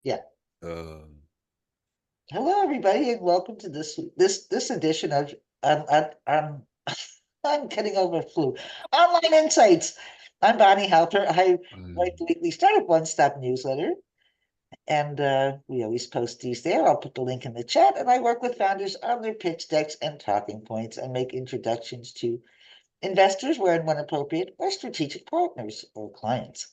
Yeah. Uh, Hello, everybody, and welcome to this edition of I'm I'm getting over flu. Online Insights. I'm Bonnie Halper. I write the weekly Startup One Stop newsletter, and we always post these there. I'll put the link in the chat, and I work with founders on their pitch decks and talking points, and make introductions to investors where and when appropriate, or strategic partners or clients.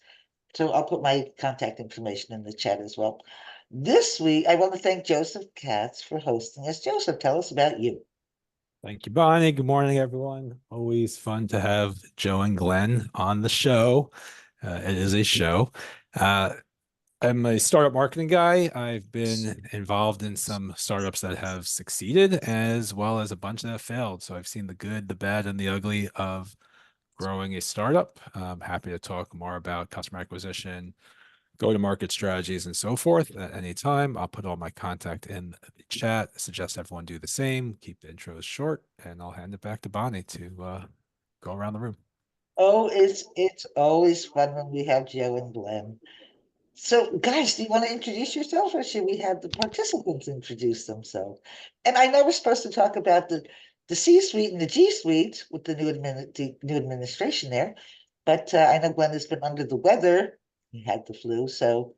So I'll put my contact information in the chat as well. This week, I want to thank Joseph Katz for hosting us. Joseph, tell us about you. Thank you, Bonnie. Good morning, everyone. Always fun to have Joe and Glenn on the show. It is a show. Uh, I'm a startup marketing guy. I've been involved in some startups that have succeeded as well as a bunch that have failed. So I've seen the good, the bad, and the ugly of growing a startup. I'm happy to talk more about customer acquisition, go-to-market strategies, and so forth at any time. I'll put all my contact in the chat. I suggest everyone do the same. Keep the intros short, and I'll hand it back to Bonnie to go around the room. Oh, it's always fun when we have Joe and Glenn. So, guys, do you want to introduce yourself, or should we have the participants introduce themselves? And I know we're supposed to talk about the C-suite and the G-suite with the new administration there, but I know Glenn has been under the weather. He had the flu, so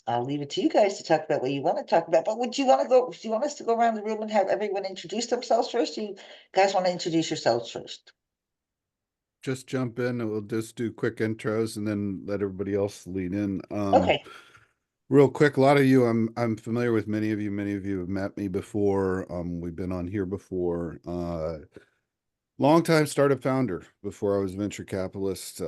I'll leave it to you guys to talk about what you want to talk about. But would you want to go? Do you want us to go around the room and have everyone introduce themselves first? Do you guys want to introduce yourselves first? Just jump in and we'll just do quick intros and then let everybody else lead in. Okay. Real quick, a lot of you, I'm familiar with many of you. Many of you have met me before. We've been on here before. Longtime startup founder before I was a venture capitalist.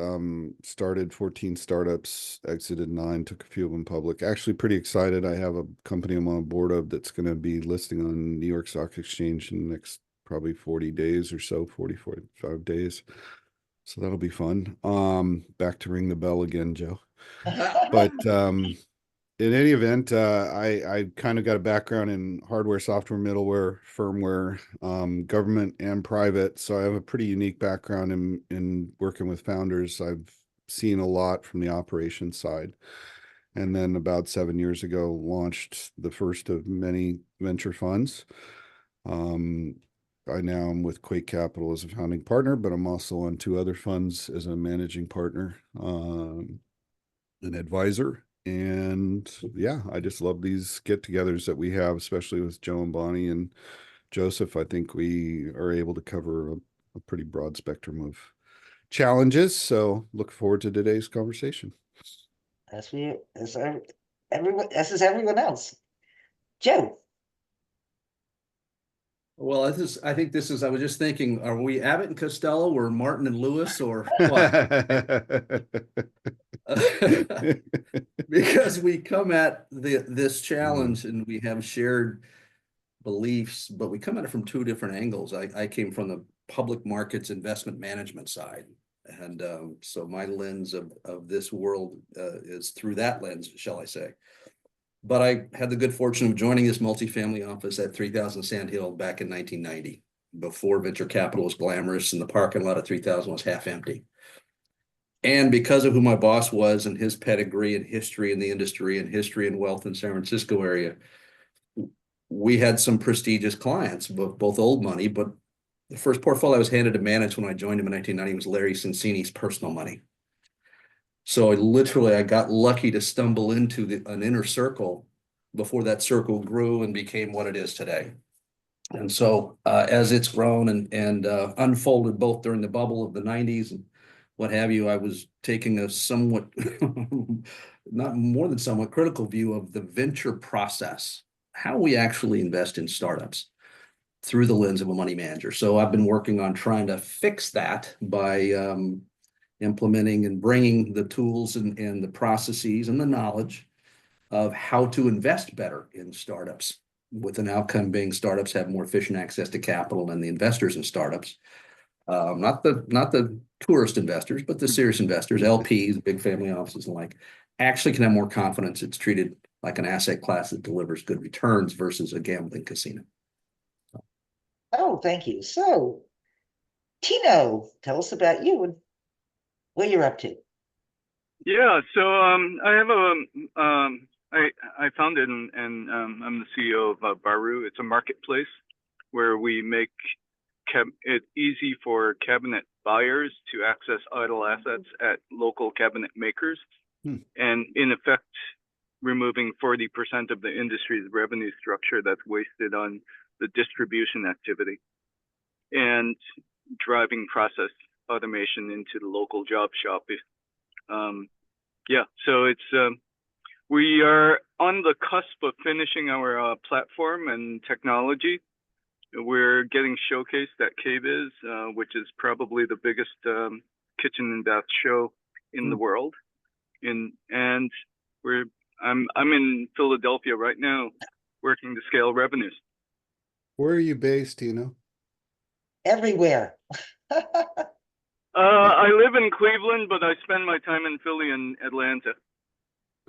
Started 14 startups, exited 9, took a few of them public. Actually pretty excited. I have a company I'm on a board of that's going to be listing on New York Stock Exchange in the next probably 40 days or so, 45 days. So that'll be fun. Back to ring the bell again, Joe. But in any event, I kind of got a background in hardware, software, middleware, firmware, government and private. So I have a pretty unique background in working with founders. I've seen a lot from the operations side. And then about 7 years ago, launched the first of many venture funds. I now am with Quake Capital as a founding partner, but I'm also on 2 other funds as a managing partner, an advisor. And yeah, I just love these get-togethers that we have, especially with Joe and Bonnie and Joseph. I think we are able to cover a pretty broad spectrum of challenges. So look forward to today's conversation. As is everyone else. Joe. Well, I think this is, I was just thinking, are we Abbott and Costello or Martin and Lewis or what? Because we come at this challenge and we have shared beliefs, but we come at it from 2 different angles. I came from the public markets investment management side. And so my lens of this world is through that lens, shall I say. But I had the good fortune of joining this multifamily office at 3000 Sand Hill back in 1990, before venture capital was glamorous and the parking lot of 3000 was half empty. And because of who my boss was and his pedigree and history in the industry and history and wealth in San Francisco area, we had some prestigious clients, both old money, but the first portfolio I was handed to manage when I joined him in 1990 was Larry Cincini's personal money. So I got lucky to stumble into an inner circle before that circle grew and became what it is today. And so as it's grown and unfolded both during the bubble of the 90s and what have you, I was taking a somewhat, not more than somewhat critical view of the venture process, how we actually invest in startups through the lens of a money manager. So I've been working on trying to fix that by implementing and bringing the tools and the processes and the knowledge of how to invest better in startups, with an outcome being startups have more efficient access to capital than the investors in startups. Not the tourist investors, but the serious investors, LPs, big family offices and like, actually can have more confidence it's treated like an asset class that delivers good returns versus a gambling casino. Oh, thank you. So, Tino, tell us about you and what you're up to. Yeah, so I have I founded and I'm the CEO of Baru. It's a marketplace where we make it easy for cabinet buyers to access idle assets at local cabinet makers, and in effect, removing 40% of the industry's revenue structure that's wasted on the distribution activity, and driving process automation into the local job shop. Yeah, so it's we are on the cusp of finishing our platform and technology. We're getting showcased at KBIS, which is probably the biggest kitchen and bath show in the world. And I'm in Philadelphia right now, working to scale revenues. Where are you based, Tino? Everywhere. I live in Cleveland, but I spend my time in Philly and Atlanta.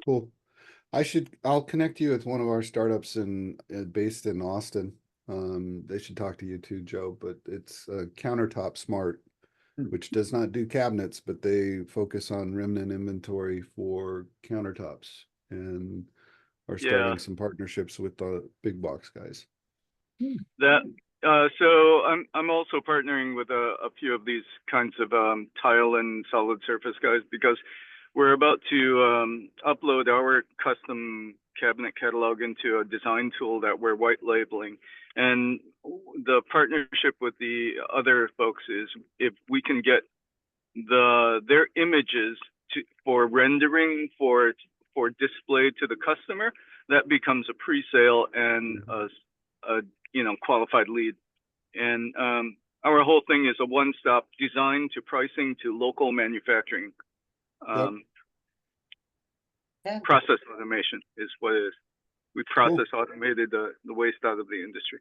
Cool. I'll connect you with one of our startups based in Austin. They should talk to you too, Joe, but it's Countertop Smart, which does not do cabinets, but they focus on remnant inventory for countertops and are starting some partnerships with the big box guys. So I'm also partnering with a few of these kinds of tile and solid surface guys, because we're about to upload our custom cabinet catalog into a design tool that we're white labeling. And the partnership with the other folks is if we can get their images for rendering for display to the customer, that becomes a pre-sale and a qualified lead. And our whole thing is a one-stop design to pricing to local manufacturing. Process automation is what it is. We process automated the waste out of the industry.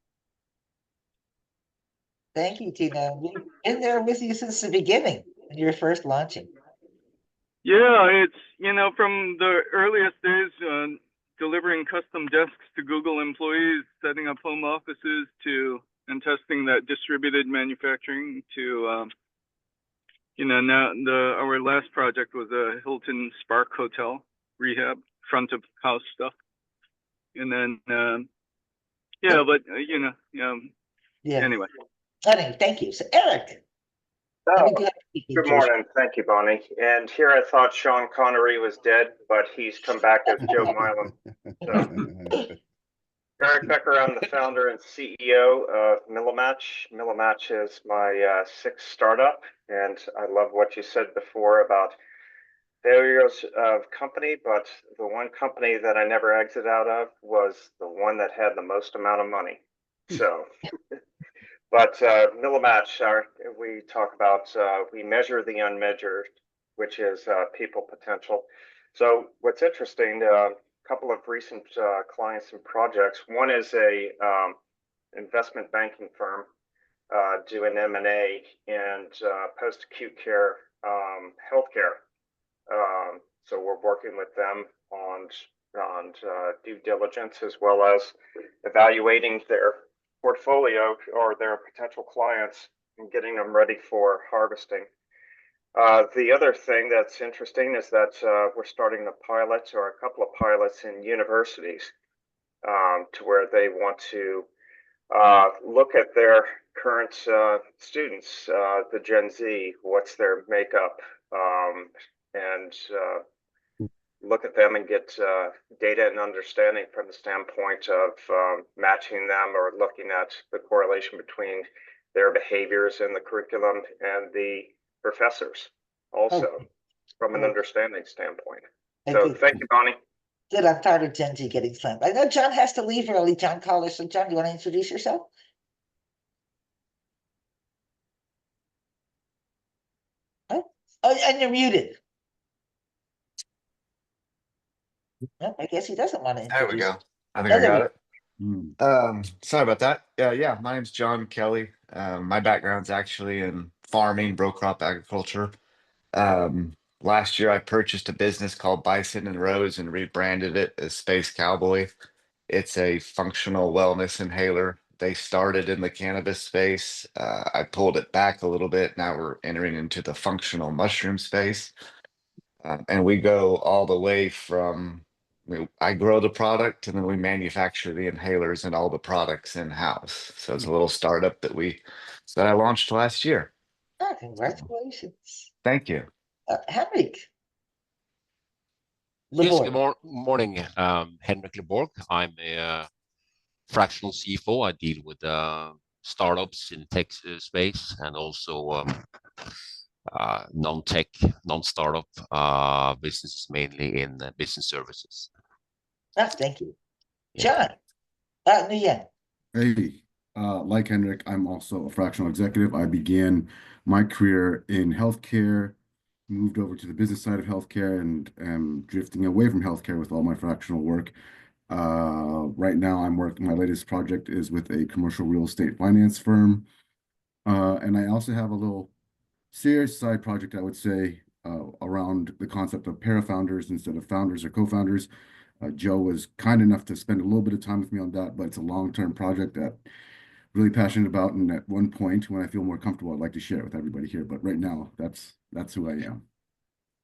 Thank you, Tina. We've been there with you since the beginning, when you were first launching. Yeah, it's, from the earliest days, delivering custom desks to Google employees, setting up home offices and testing that distributed manufacturing to, now our last project was a Hilton Spark Hotel rehab, front of house stuff. And then, anyway. Anyway, thank you. So Eric. Good morning. Thank you, Bonnie. And here I thought Sean Connery was dead, but he's come back as Joe Milam. So, Eric Becker, I'm the founder and CEO of Milam. Milam is my sixth startup, and I love what you said before about failures of company, but the one company that I never exited out of was the one that had the most amount of money. So, but Milam, we talk about, we measure the unmeasured, which is people potential. So what's interesting, a couple of recent clients and projects. One is a investment banking firm doing M&A and post-acute care healthcare. So we're working with them on due diligence, as well as evaluating their portfolio or their potential clients and getting them ready for harvesting. The other thing that's interesting is that we're starting a pilot or a couple of pilots in universities to where they want to look at their current students, the Gen Z, what's their makeup, and look at them and get data and understanding from the standpoint of matching them or looking at the correlation between their behaviors in the curriculum and the professors also from an understanding standpoint. So thank you, Bonnie. Good. I'm tired of Gen Z getting slammed. I know John has to leave early. John Collar. So John, do you want to introduce yourself? Oh, and you're muted. Well, I guess he doesn't want to introduce. There we go. I think I got it. Sorry about that. Yeah, my name's John Kelly. My background's actually in farming, row crop agriculture. Last year I purchased a business called Bison and Rose and rebranded it as Space Cowboy. It's a functional wellness inhaler. They started in the cannabis space. I pulled it back a little bit. Now we're entering into the functional mushroom space. And we go all the way from I grow the product and then we manufacture the inhalers and all the products in-house. So it's a little startup that I launched last year. Oh, congratulations. Thank you. Henrik Yes, Leborg. good morning. Henrik Leborg. I'm a fractional CFO. I deal with startups in tech space and also non-tech, non-startup businesses, mainly in business services. Thank you. Yeah. John, Nguyen. Hey, like Henrik, I'm also a fractional executive. I began my career in healthcare, moved over to the business side of healthcare, and am drifting away from healthcare with all my fractional work. Right now, my latest project is with a commercial real estate finance firm. And I also have a little serious side project, I would say, around the concept of para-founders instead of founders or co-founders. Joe was kind enough to spend a little bit of time with me on that, but it's a long-term project that I'm really passionate about. And at one point, when I feel more comfortable, I'd like to share it with everybody here. But right now, that's who I am.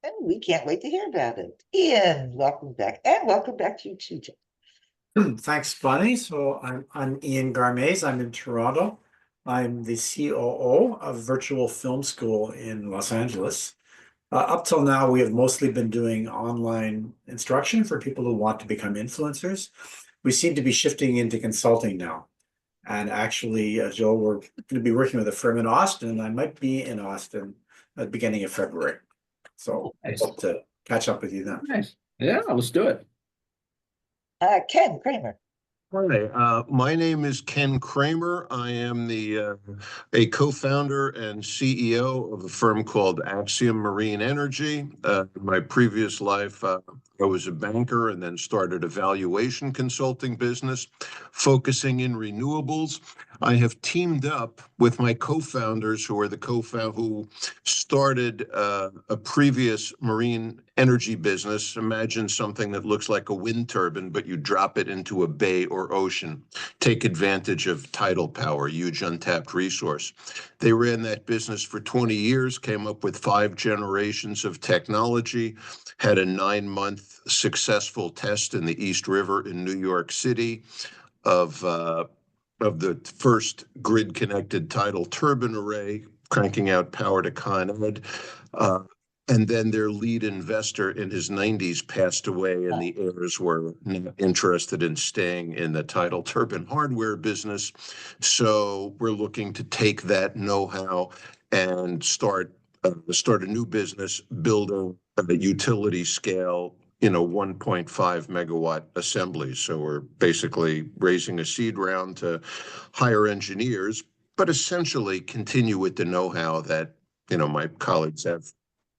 And we can't wait to hear about it. Ian, welcome back. And welcome back to you too, John. Thanks, Bonnie. So I'm Ian Garmaze. I'm in Toronto. I'm the COO of Virtual Film School in Los Angeles. Up till now, we have mostly been doing online instruction for people who want to become influencers. We seem to be shifting into consulting now. And actually, Joe, we're going to be working with a firm in Austin, and I might be in Austin at the beginning of February. So Nice. I hope to catch up with you then. Nice. Yeah, let's do it. Ken Kramer. Hi, my name is Ken Kramer. I am a co-founder and CEO of a firm called Axiom Marine Energy. In my previous life, I was a banker and then started a valuation consulting business focusing in renewables. I have teamed up with my co-founders who started a previous marine energy business. Imagine something that looks like a wind turbine, but you drop it into a bay or ocean. Take advantage of tidal power, huge untapped resource. They ran that business for 20 years, came up with 5 generations of technology, had a 9-month successful test in the East River in New York City of the first grid-connected tidal turbine array, cranking out power to Con Ed. And then their lead investor in his 90s passed away, and the heirs were not interested in staying in the tidal turbine hardware business. So we're looking to take that know-how and start a new business, build a utility scale 1.5 megawatt assemblies. So we're basically raising a seed round to hire engineers, but essentially continue with the know-how that my colleagues have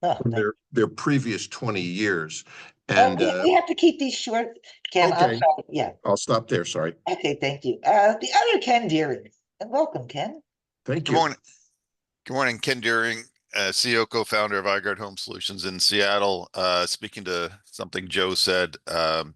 from their previous 20 years. And we have to keep these short, Ken. Okay. I'm sorry. Yeah. I'll stop there. Sorry. Okay, thank you. The other Ken Deering. And welcome, Ken. Thank you. Good morning. Good morning, Ken Deering, CEO, co-founder of iGuard Home Solutions in Seattle. Speaking to something Joe said,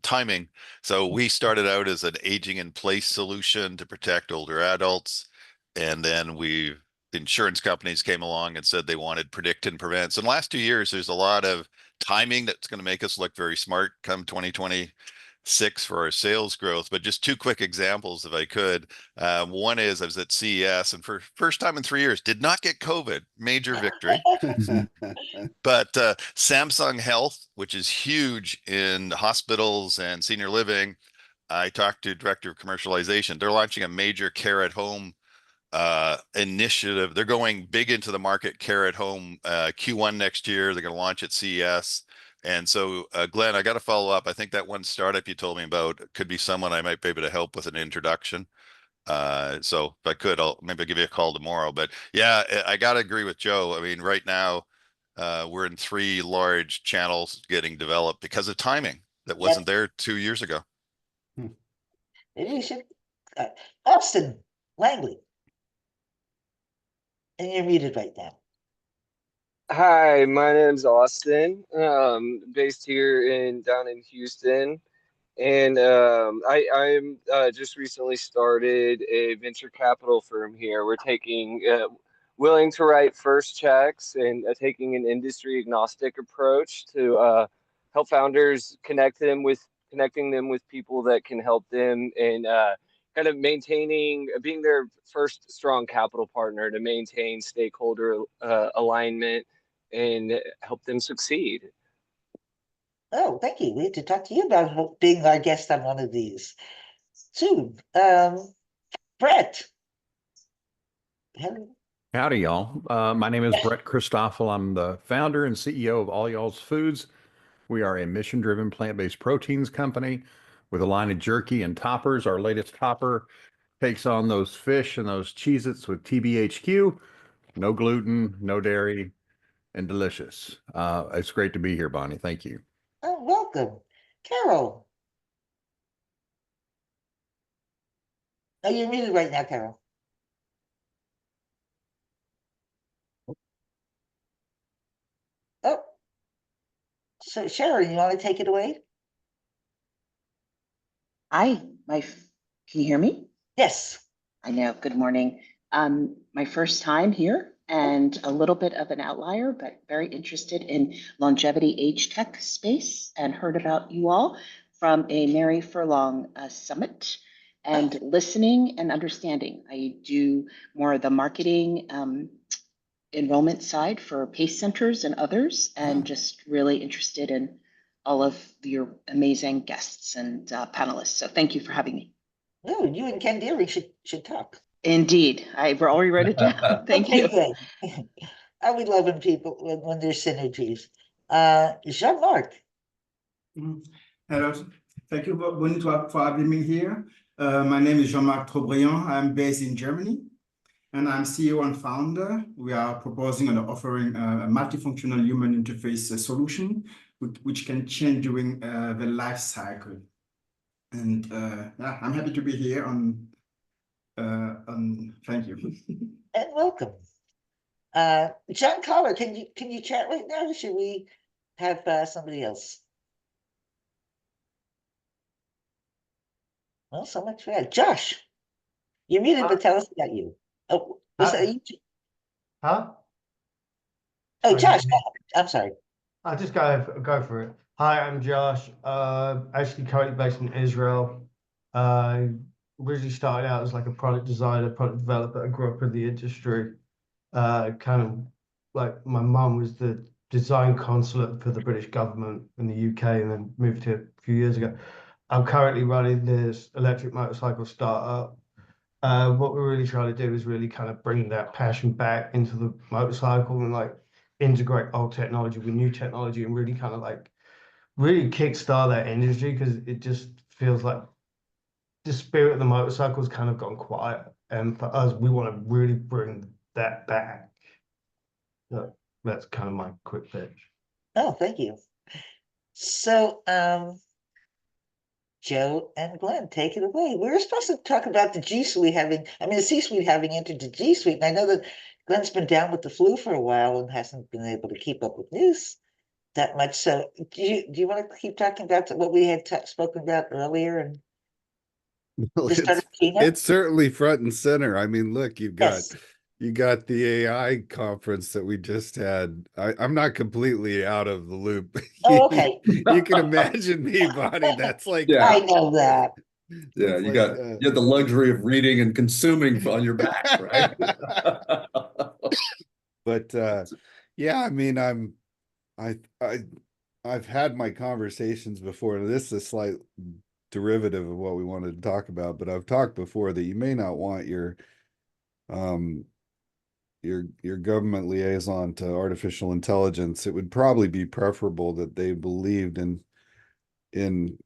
timing. So we started out as an aging in place solution to protect older adults. And then the insurance companies came along and said they wanted predict and prevent. So in the last 2 years, there's a lot of timing that's going to make us look very smart come 2026 for our sales growth. But just 2 quick examples, if I could. One is I was at CES and for first time in 3 years, did not get COVID, major victory. But Samsung Health, which is huge in hospitals and senior living, I talked to director of commercialization. They're launching a major care at home initiative. They're going big into the market, care at home, Q1 next year. They're going to launch at CES. And so, Glenn, I got to follow up. I think that one startup you told me about could be someone I might be able to help with an introduction. So if I could, I'll maybe give you a call tomorrow. But yeah, I got to agree with Joe. I mean, right now, we're in 3 large channels getting developed because of timing that wasn't there 2 years ago. Maybe we should. Austin Langley. And you're muted right now. Hi, my name's Austin, based here down in Houston, and I'm just recently started a venture capital firm here. We're willing to write first checks and taking an industry agnostic approach to help founders connect them with connecting them with people that can help them, and kind of being their first strong capital partner to maintain stakeholder alignment and help them succeed. Oh, thank you. We have to talk to you about being our guest on one of these soon. Brett. Howdy, y'all. My name is Brett Christoffel. I'm the founder and CEO of All Y'all's Foods. We are a mission-driven plant-based proteins company with a line of jerky and toppers. Our latest topper takes on those fish and those Cheez-Its with TBHQ. No gluten, no dairy, and delicious. It's great to be here, Bonnie. Thank you. Oh, welcome. Carol. Oh, you're muted right now, Carol. Oh. So Sharon, you want to take it away? Hi, can you hear me? Yes. I know. Good morning. My first time here and a little bit of an outlier, but very interested in longevity age tech space and heard about you all from a Mary Furlong summit and listening and understanding. I do more of the marketing enrollment side for PACE centers and others, and just really interested in all of your amazing guests and panelists. So thank you for having me. No, you and Ken Deering should talk. Indeed. We're already wrote it down. Thank you. Good. We love when people, when there's synergies. Jean-Marc. Hello. Thank you, Bonnie, for having me here. My name is Jean-Marc Trobriand. I'm based in Germany, and I'm CEO and founder. We are proposing and offering a multifunctional human interface solution, which can change during the life cycle. And yeah, I'm happy to be here thank you. And welcome. John Collar, can you chat right now, or should we have somebody else? Well, so much for that. Josh, you're muted, but tell us about you. Oh, was that you? Huh? Oh, Josh, I'm sorry. I'll just go for it. Hi, I'm Josh. Actually currently based in Israel. Originally started out as like a product designer, product developer. I grew up in the industry. Kind of like my mum was the design consulate for the British government in the UK, and then moved here a few years ago. I'm currently running this electric motorcycle startup. What we're really trying to do is really kind of bring that passion back into the motorcycle and like integrate old technology with new technology and really kind of like really kickstart that industry, because it just feels like the spirit of the motorcycle has kind of gone quiet. And for us, we want to really bring that back. So that's kind of my quick pitch. Oh, thank you. So, Joe and Glenn, take it away. We were supposed to talk about the C-suite having entered the G-suite. And I know that Glenn's been down with the flu for a while and hasn't been able to keep up with news that much. So do you want to keep talking about what we had spoken about earlier? And well, it's certainly front and center. I mean, look, you got the AI conference that we just had. I'm not completely out of the loop. Oh, okay. You can imagine me, Bonnie. That's like, Yeah. I know that. Yeah, you have the luxury of reading and consuming on your back, right? But yeah, I mean, I've had my conversations before. This is a slight derivative of what we wanted to talk about, but I've talked before that you may not want your government liaison to artificial intelligence. It would probably be preferable that they believed in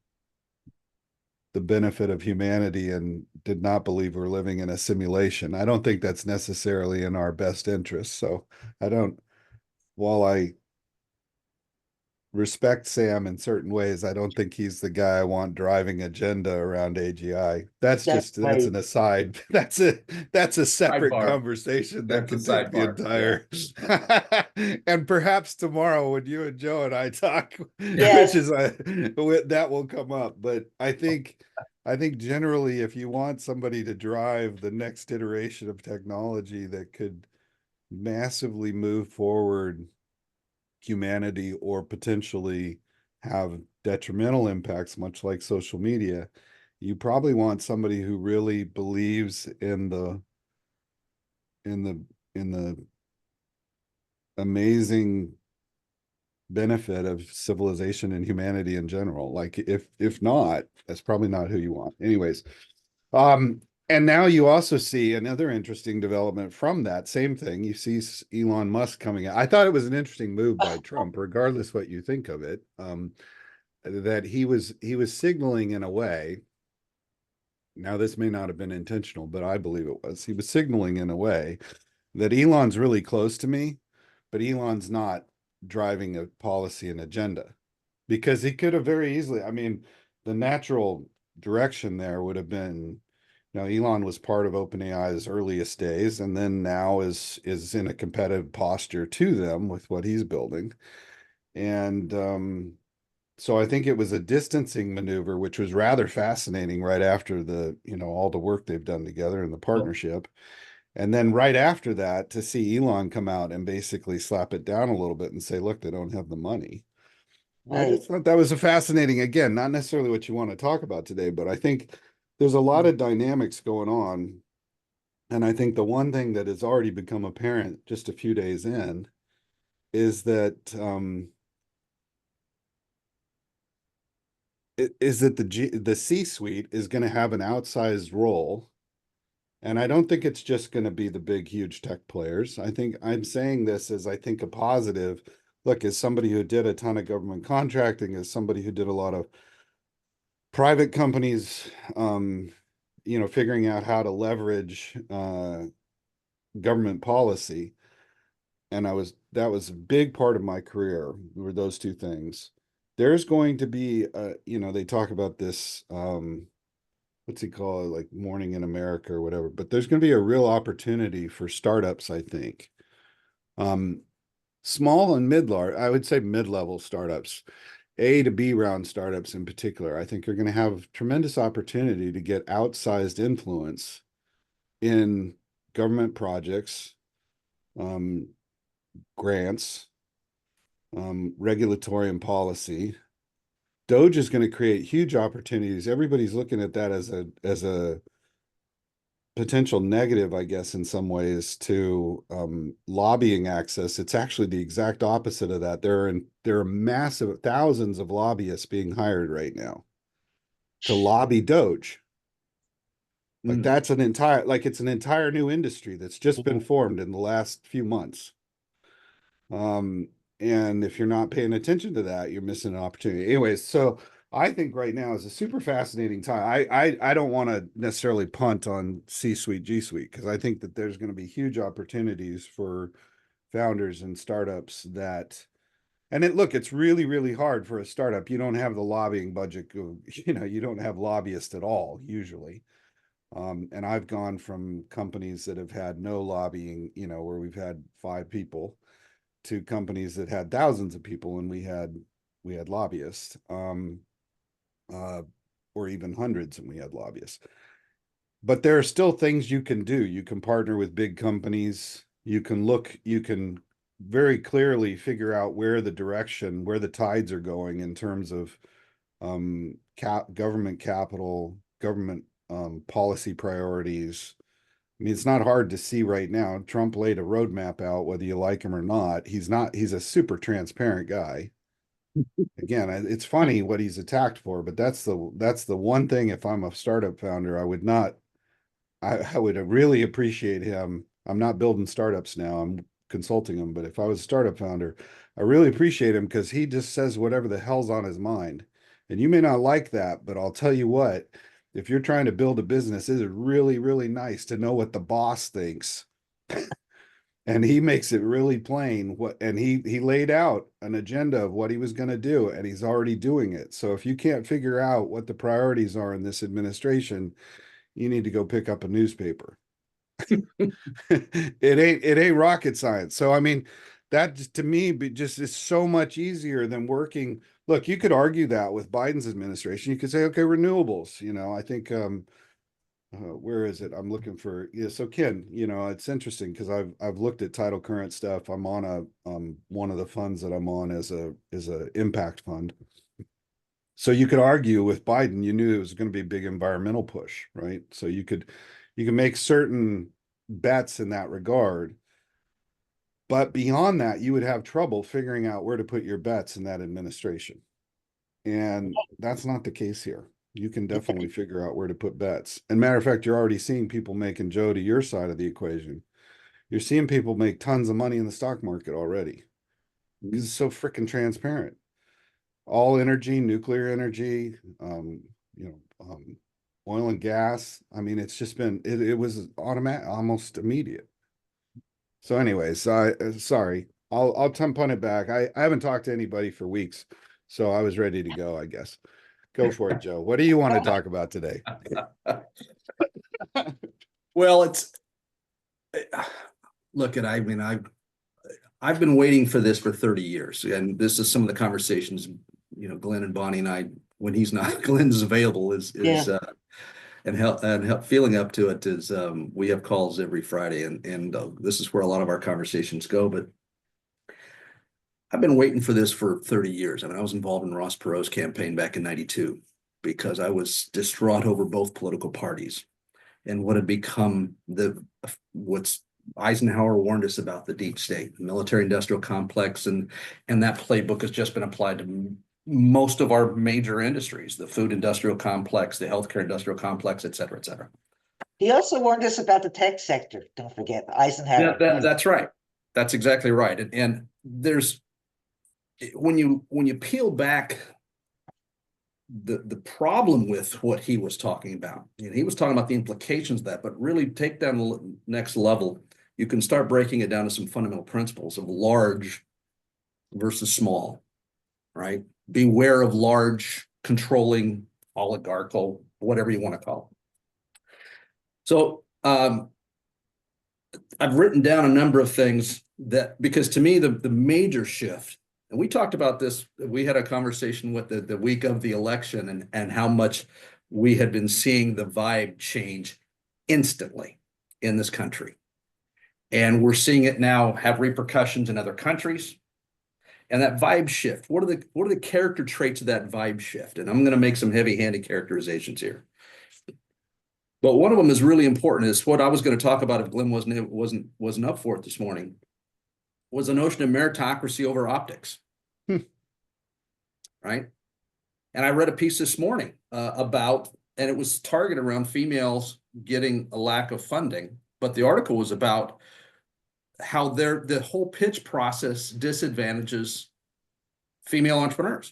the benefit of humanity and did not believe we're living in a simulation. I don't think that's necessarily in our best interest. So while I respect Sam in certain ways, I don't think he's the guy I want driving agenda around AGI. That's an aside. That's a separate conversation that can take the entire and perhaps tomorrow when you and Joe and I talk, which is that will come up. But I think generally, if you want somebody to drive the next iteration of technology that could massively move forward humanity or potentially have detrimental impacts, much like social media, you probably want somebody who really believes in the amazing benefit of civilization and humanity in general. Like if not, that's probably not who you want. Anyways, and now you also see another interesting development from that same thing. You see Elon Musk coming out. I thought it was an interesting move by Trump, regardless what you think of it. That he was signaling in a way. Now, this may not have been intentional, but I believe it was. He was signaling in a way that Elon's really close to me, but Elon's not driving a policy and agenda, because he could have very easily, I mean, the natural direction there would have been, you know, Elon was part of OpenAI's earliest days, and then now is in a competitive posture to them with what he's building. And so I think it was a distancing maneuver, which was rather fascinating right after the, you know, all the work they've done together in the partnership. And then right after that, to see Elon come out and basically slap it down a little bit and say, look, they don't have the money. I Right. just thought that was a fascinating, again, not necessarily what you want to talk about today, but I think there's a lot of dynamics going on. And I think the one thing that has already become apparent just a few days in is that the C-suite is going to have an outsized role. And I don't think it's just going to be the big, huge tech players. I think I'm saying this as, I think, a positive. Look, as somebody who did a ton of government contracting, as somebody who did a lot of private companies, you know, figuring out how to leverage government policy. And that was a big part of my career, were those two things. There's going to be, you know, they talk about this, what's he call it, like Morning in America or whatever, but there's going to be a real opportunity for startups, I think. Small and I would say mid-level startups, A to B round startups in particular, I think are going to have tremendous opportunity to get outsized influence in government projects, grants, regulatory and policy. Doge is going to create huge opportunities. Everybody's looking at that as a potential negative, I guess, in some ways, to lobbying access. It's actually the exact opposite of that. There are massive thousands of lobbyists being hired right now to lobby Doge. Like that's it's an entire new industry that's just been formed in the last few months. And if you're not paying attention to that, you're missing an opportunity. Anyways, so I think right now is a super fascinating time. I don't want to necessarily punt on C-suite, G-suite, because I think that there's going to be huge opportunities for founders and startups that, and it's really, really hard for a startup. You don't have the lobbying budget, you know, you don't have lobbyists at all, usually. And I've gone from companies that have had no lobbying, you know, where we've had 5 people, to companies that had thousands of people and we had lobbyists, or even hundreds and we had lobbyists. But there are still things you can do. You can partner with big companies. You can very clearly figure out where the tides are going in terms of government capital, government policy priorities. I mean, it's not hard to see right now. Trump laid a roadmap out, whether you like him or not. He's a super transparent guy. Again, it's funny what he's attacked for, but that's the one thing, if I'm a startup founder, I would really appreciate him. I'm not building startups now, I'm consulting them, but if I was a startup founder, I really appreciate him because he just says whatever the hell's on his mind. And you may not like that, but I'll tell you what, if you're trying to build a business, it is really, really nice to know what the boss thinks. And he makes it really plain and he laid out an agenda of what he was going to do, and he's already doing it. So if you can't figure out what the priorities are in this administration, you need to go pick up a newspaper. It ain't rocket science. So I mean, that to me just is so much easier than working. Look, you could argue that with Biden's administration. You could say, okay, renewables, you know, I think where is it? I'm looking for, yeah. So Ken, you know, it's interesting because I've looked at tidal current stuff. I'm on one of the funds that I'm on is a impact fund. So you could argue with Biden, you knew it was going to be a big environmental push, right? So you can make certain bets in that regard. But beyond that, you would have trouble figuring out where to put your bets in that administration. And that's not the case here. You can definitely figure out where to put bets. And matter of fact, you're already seeing people making, Joe, to your side of the equation. You're seeing people make tons of money in the stock market already because it's so freaking transparent. All energy, nuclear energy, oil and gas. I mean, it's just been, it was automatic, almost immediate. So anyways, sorry, I'll punt it back. I haven't talked to anybody for weeks, so I was ready to go, I guess. Go for it, Joe. What do you want to talk about today? Well, I've been waiting for this for 30 years, and this is some of the conversations, Glenn and Bonnie and I, when he's not, Glenn's available, and feeling up to it is, we have calls every Friday, and this is where a lot of our conversations go. But I've been waiting for this for 30 years. I mean, I was involved in Ross Perot's campaign back in '92 because I was distraught over both political parties and what had become what's Eisenhower warned us about, the deep state, the military industrial complex, and that playbook has just been applied to most of our major industries, the food industrial complex, the healthcare industrial complex, et cetera, et cetera. He also warned us about the tech sector. Don't forget Eisenhower. Yeah, that's right. That's exactly right. And there's, when you peel back the problem with what he was talking about, he was talking about the implications of that, but really take down the next level, you can start breaking it down to some fundamental principles of large versus small, right? Beware of large, controlling, oligarchical, whatever you want to call it. So I've written down a number of things that, because to me, the major shift, and we talked about this, we had a conversation with the week of the election and how much we had been seeing the vibe change instantly in this country. And we're seeing it now have repercussions in other countries. And that vibe shift, what are the character traits of that vibe shift? And I'm going to make some heavy-handed characterizations here. But one of them is really important, is what I was going to talk about if Glenn wasn't up for it this morning, was the notion of meritocracy over optics. Right? And I read a piece this morning about, and it was targeted around females getting a lack of funding, but the article was about how the whole pitch process disadvantages female entrepreneurs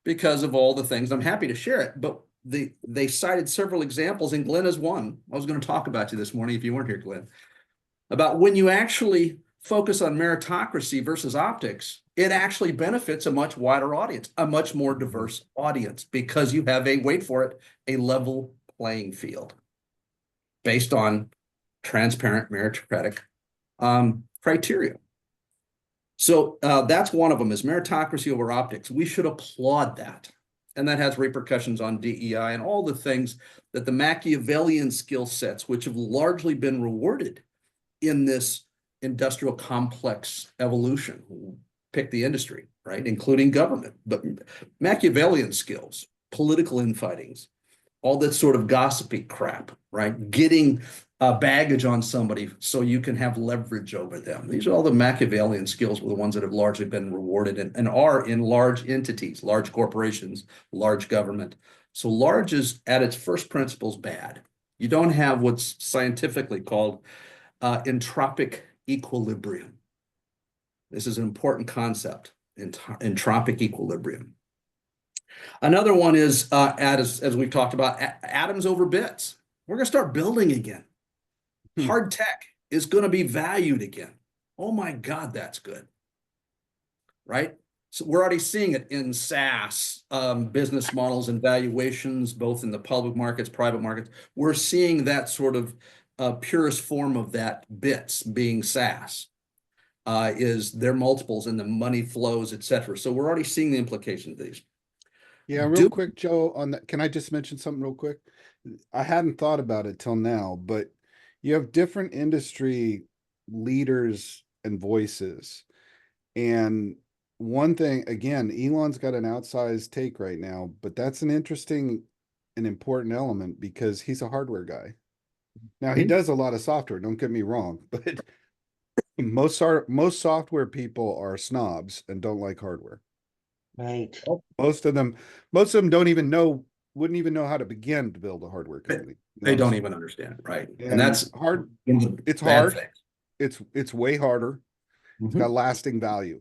because of all the things. I'm happy to share it, but they cited several examples, and Glenn is one. I was going to talk about you this morning if you weren't here, Glenn, about when you actually focus on meritocracy versus optics, it actually benefits a much wider audience, a much more diverse audience, because you have wait for it, a level playing field based on transparent meritocratic criteria. So that's one of them, is meritocracy over optics. We should applaud that. And that has repercussions on DEI and all the things that the Machiavellian skill sets, which have largely been rewarded in this industrial complex evolution, pick the industry, right, including government, but Machiavellian skills, political infightings, all that sort of gossipy crap, right, getting baggage on somebody so you can have leverage over them. These are all the Machiavellian skills, were the ones that have largely been rewarded and are in large entities, large corporations, large government. So large is at its first principles bad. You don't have what's scientifically called entropic equilibrium. This is an important concept, entropic equilibrium. Another one is, as we've talked about, atoms over bits. We're going to start building again. Hard tech is going to be valued again. Oh my God, that's good. Right? So we're already seeing it in SaaS business models and valuations, both in the public markets, private markets. We're seeing that sort of purest form of that, bits being SaaS, is their multiples and the money flows, et cetera. So we're already seeing the implications of these. Yeah, real quick, Joe, on that, can I just mention something real quick? I hadn't thought about it till now, but you have different industry leaders and voices. And one thing, again, Elon's got an outsized take right now, but that's an interesting and important element because he's a hardware guy. Now he does a lot of software, don't get me wrong, but most software people are snobs and don't like hardware. Right. Most of them wouldn't even know how to begin to build a hardware company. They don't even understand, right? And that's hard. It's bad hard. thing. It's way harder. It's got lasting value.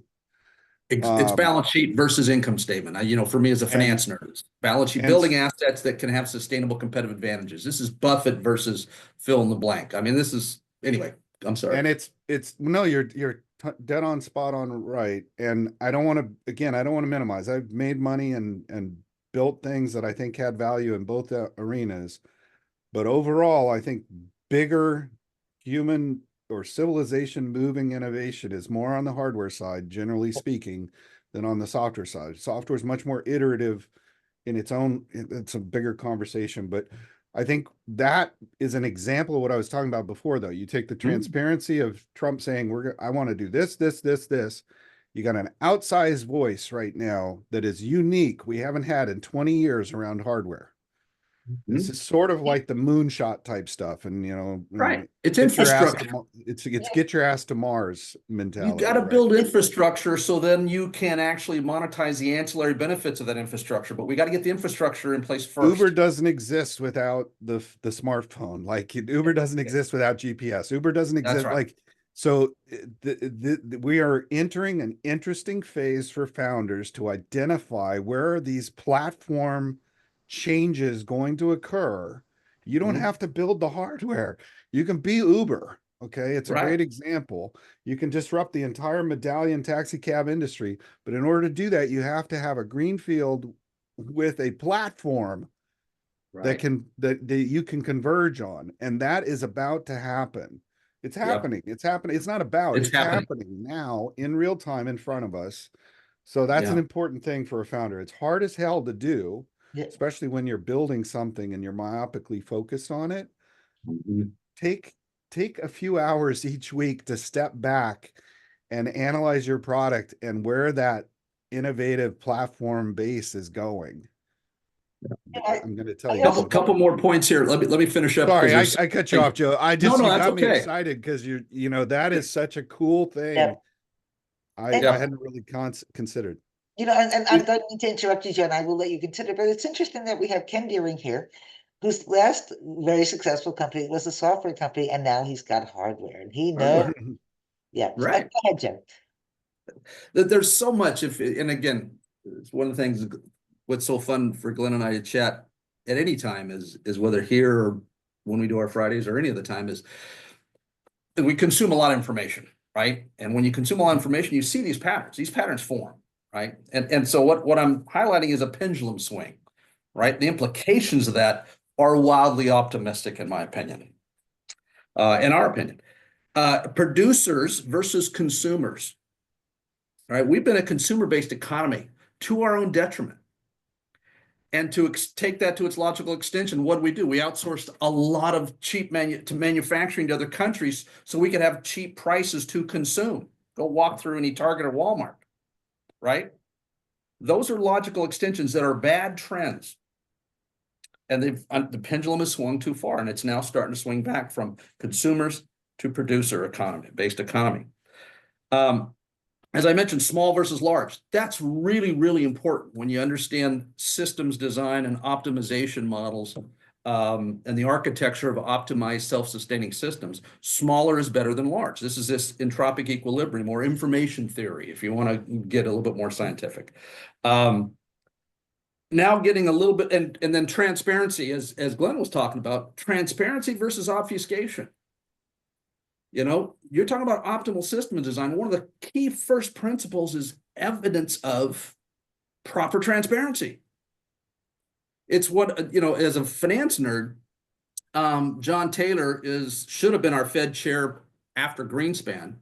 It's balance sheet versus income statement. You know, for me as a finance nerd, it's balance sheet, building assets that can have sustainable competitive advantages. This is Buffett versus fill in the blank. I mean, this is anyway. I'm sorry. And it's no, you're dead on, spot on, right. And I don't want to minimize. I've made money and built things that I think had value in both arenas, but overall, I think bigger human or civilization moving innovation is more on the hardware side, generally speaking, than on the software side. Software is much more iterative in its own. It's a bigger conversation, but I think that is an example of what I was talking about before, though. You take the transparency of Trump saying, I want to do this. You got an outsized voice right now that is unique. We haven't had in 20 years around hardware. This is sort of like the moonshot type stuff, and right. It's infrastructure. It's get your ass to Mars mentality. You got to build infrastructure so then you can actually monetize the ancillary benefits of that infrastructure. But we got to get the infrastructure in place first. Uber doesn't exist without the smartphone. Like Uber doesn't exist without GPS. Uber doesn't exist. Right. Like so, we are entering an interesting phase for founders to identify where are these platform changes going to occur. You don't have to build the hardware. You can be Uber. Okay. It's a great example. You can disrupt the entire medallion taxi cab industry. But in order to do that, you have to have a greenfield with a platform that you can converge on. And that is about to happen. It's happening. It's happening. It's not about, it's happening now in real time in front of us. So that's an important thing for a founder. It's hard as hell to do. Especially when you're building something and you're myopically focused on it. Take a few hours each week to step back and analyze your product and where that innovative platform base is going. I'm going to tell you a couple more points here. Let me finish up. Sorry, I cut you off, Joe. You got me okay. excited because that is such a cool thing. I hadn't really considered. And I don't mean to interrupt you, John. I will let you consider, but it's interesting that we have Ken Deering here, whose last very successful company was a software company, and now he's got hardware, and he knows. Right. Go ahead, Jim. There's so much. And again, it's one of the things. What's so fun for Glenn and I to chat at any time is whether here or when we do our Fridays or any other time is that we consume a lot of information, right? And when you consume a lot of information, you see these patterns. These patterns form. Right. And so what I'm highlighting is a pendulum swing, right? The implications of that are wildly optimistic, in my opinion, in our opinion. Producers versus consumers. All right. We've been a consumer-based economy to our own detriment. And to take that to its logical extension, what do? We outsourced a lot of cheap manufacturing to other countries so we could have cheap prices to consume. Go walk through any Target or Walmart. Right? Those are logical extensions that are bad trends. And the pendulum has swung too far, and it's now starting to swing back from consumers to producer based economy. As I mentioned, small versus large. That's really, really important when you understand systems design and optimization models and the architecture of optimized self-sustaining systems. Smaller is better than large. This is this entropic equilibrium or information theory, if you want to get a little bit more scientific. Now getting a little bit, and then transparency, as Glenn was talking about, transparency versus obfuscation. You're talking about optimal system design. One of the key first principles is evidence of proper transparency. It's what, as a finance nerd, John Taylor should have been our Fed chair after Greenspan,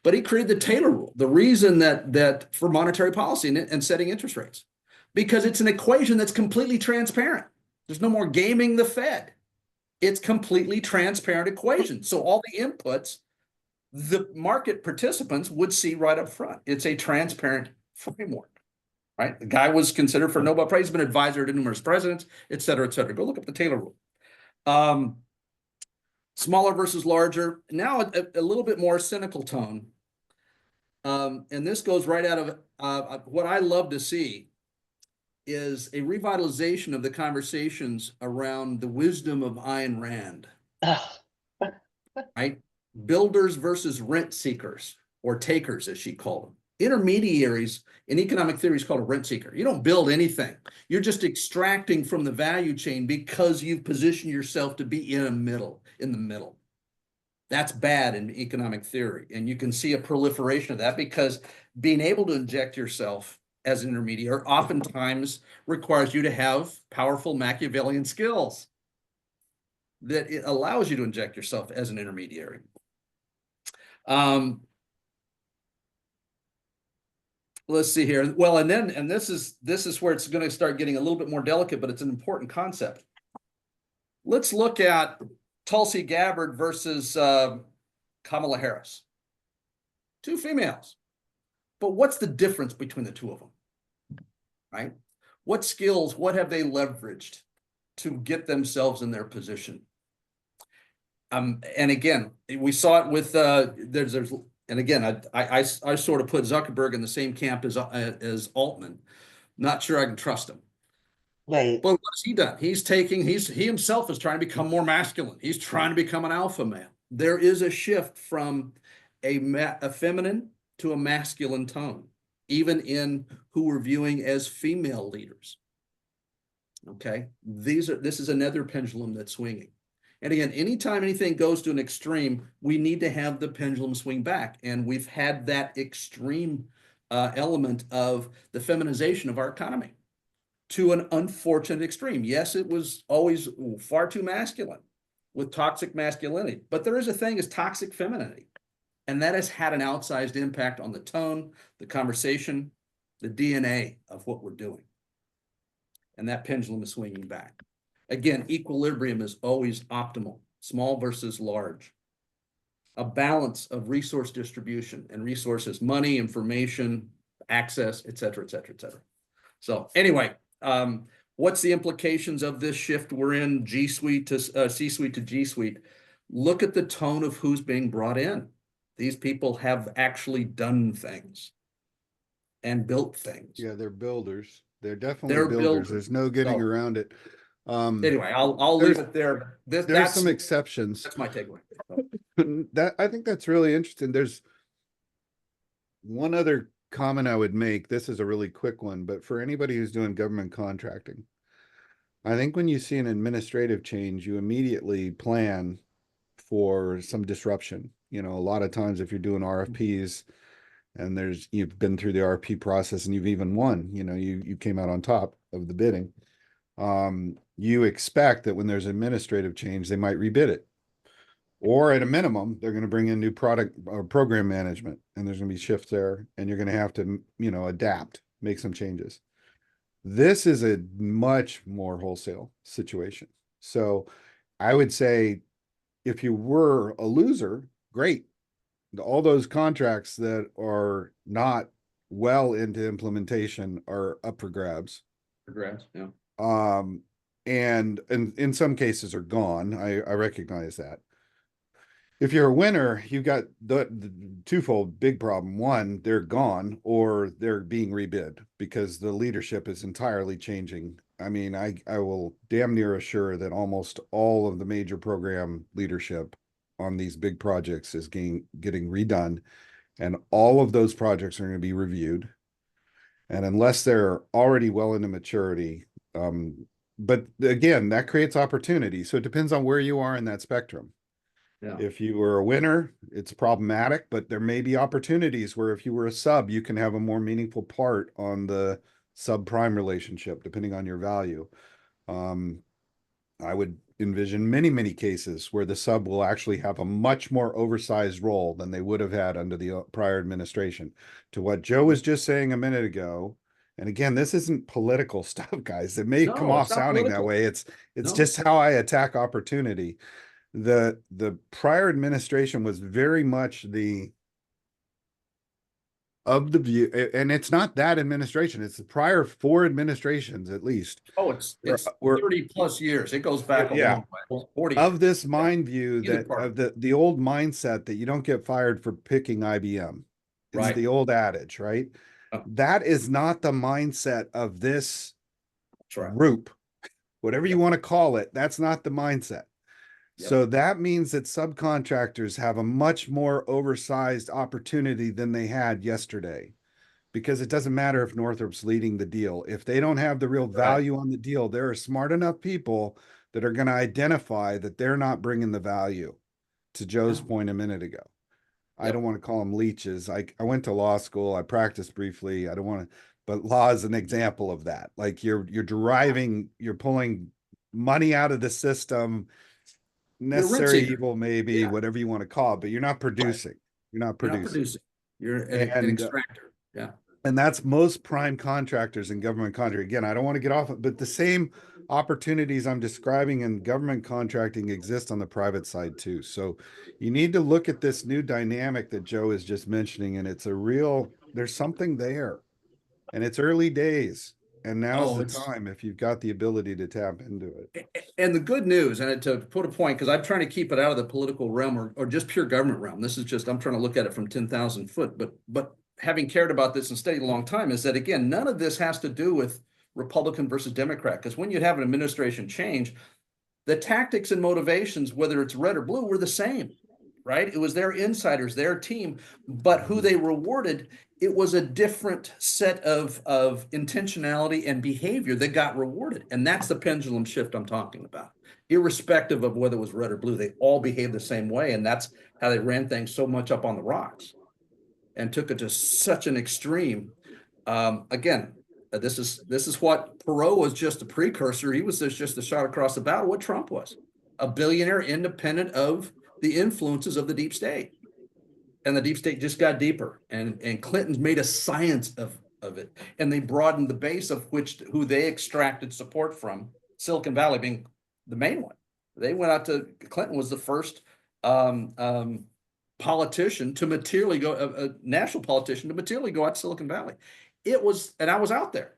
but he created the Taylor rule. The reason that for monetary policy and setting interest rates, because it's an equation that's completely transparent. There's no more gaming the Fed. It's completely transparent equation. So all the inputs, the market participants would see right up front. It's a transparent framework, right? The guy was considered for Nobel Prize, he's been advisor to numerous presidents, et cetera, et cetera. Go look up the Taylor rule. Smaller versus larger. Now a little bit more cynical tone. And this goes right out of what I love to see is a revitalization of the conversations around the wisdom of Ayn Rand. Right? Builders versus rent seekers, or takers, as she called them. Intermediaries in economic theory is called a rent seeker. You don't build anything. You're just extracting from the value chain because you've positioned yourself to be in the middle. That's bad in economic theory. And you can see a proliferation of that because being able to inject yourself as an intermediary oftentimes requires you to have powerful Machiavellian skills that it allows you to inject yourself as an intermediary. Let's see here. Well, and this is where it's going to start getting a little bit more delicate, but it's an important concept. Let's look at Tulsi Gabbard versus Kamala Harris. Two females. But what's the difference between the two of them? Right? What skills, what have they leveraged to get themselves in their position? And again, we saw it with and again, I sort of put Zuckerberg in the same camp as Altman. Not sure I can trust him. Right. But what's he done? He himself is trying to become more masculine. He's trying to become an alpha male. There is a shift from a feminine to a masculine tone, even in who we're viewing as female leaders. Okay, this is another pendulum that's swinging. And again, anytime anything goes to an extreme, we need to have the pendulum swing back. And we've had that extreme element of the feminization of our economy to an unfortunate extreme. Yes, it was always far too masculine with toxic masculinity, but there is a thing as toxic femininity. And that has had an outsized impact on the tone, the conversation, the DNA of what we're doing. And that pendulum is swinging back. Again, equilibrium is always optimal, small versus large. A balance of resource distribution and resources, money, information, access, et cetera, et cetera, et cetera. So anyway, what's the implications of this shift? We're in G-Suite to C-Suite to G-Suite. Look at the tone of who's being brought in. These people have actually done things and built things. Yeah, they're builders. They're definitely builders. There's no getting around it. Anyway, I'll leave it there. There's some exceptions. That's my takeaway. I think that's really interesting. There's one other comment I would make. This is a really quick one, but for anybody who's doing government contracting, I think when you see an administrative change, you immediately plan for some disruption. You know, a lot of times if you're doing RFPs and you've been through the RFP process and you've even won, you know, you came out on top of the bidding. You expect that when there's administrative change, they might rebid it. Or at a minimum, they're going to bring in new product or program management, and there's going to be shifts there, and you're going to have to, you know, adapt, make some changes. This is a much more wholesale situation. So I would say if you were a loser, great. All those contracts that are not well into implementation are up for grabs. For grabs, yeah. And in some cases are gone. I recognize that. If you're a winner, you've got the twofold big problem. One, they're gone or they're being rebid because the leadership is entirely changing. I mean, I will damn near assure that almost all of the major program leadership on these big projects is getting redone, and all of those projects are going to be reviewed. And unless they're already well into maturity, but again, that creates opportunity. So it depends on where you are in that spectrum. Yeah. If you were a winner, it's problematic, but there may be opportunities where if you were a sub, you can have a more meaningful part on the subprime relationship, depending on your value. I would envision many cases where the sub will actually have a much more oversized role than they would have had under the prior administration. To what Joe was just saying a minute ago, and again, this isn't political stuff, guys. It may come off sounding that way. It's just how I attack opportunity. The prior administration was very much the of the view, and it's not that administration, it's the prior 4 administrations at least. Oh, it's We're 30 plus years. It goes back a yeah, long way. 40 of years. this mind view Either that part. of the old mindset that you don't get fired for picking IBM. It's Right. the old adage, right? That is not the mindset of this group. Whatever you want to call it, that's not the mindset. So that means that subcontractors have a much more oversized opportunity than they had yesterday, because it doesn't matter if Northrop's leading the deal. If they don't have the real value on the deal, there are smart enough people that are going to identify that they're not bringing the value. To Joe's point a minute ago, I don't want to call them leeches. I went to law school. I practiced briefly. I don't want to, but law is an example of that. Like you're pulling money out of the system. Necessary evil, maybe, whatever you want to call it, but you're not producing. You're not producing. You're an extractor. Yeah. And that's most prime contractors and government contracting. Again, I don't want to get off it, but the same opportunities I'm describing in government contracting exist on the private side too. So you need to look at this new dynamic that Joe is just mentioning, and it's there's something there, and it's early days. And now's the time if you've got the ability to tap into it. And the good news, and to put a point, because I'm trying to keep it out of the political realm or just pure government realm. This is just, I'm trying to look at it from 10,000 foot. But having cared about this and studied a long time is that, again, none of this has to do with Republican versus Democrat. Because when you have an administration change, the tactics and motivations, whether it's red or blue, were the same, right? It was their insiders, their team, but who they rewarded, it was a different set of intentionality and behavior that got rewarded. And that's the pendulum shift I'm talking about. Irrespective of whether it was red or blue, they all behaved the same way. And that's how they ran things so much up on the rocks and took it to such an extreme. Again, this is what Perot was just a precursor. He was just a shot across the bow. What Trump was, a billionaire independent of the influences of the deep state. And the deep state just got deeper, and Clinton's made a science of it. And they broadened the base of who they extracted support from, Silicon Valley being the main one. They went out to, Clinton was the first politician to materially go, a national politician to materially go out to Silicon Valley. It was, and I was out there.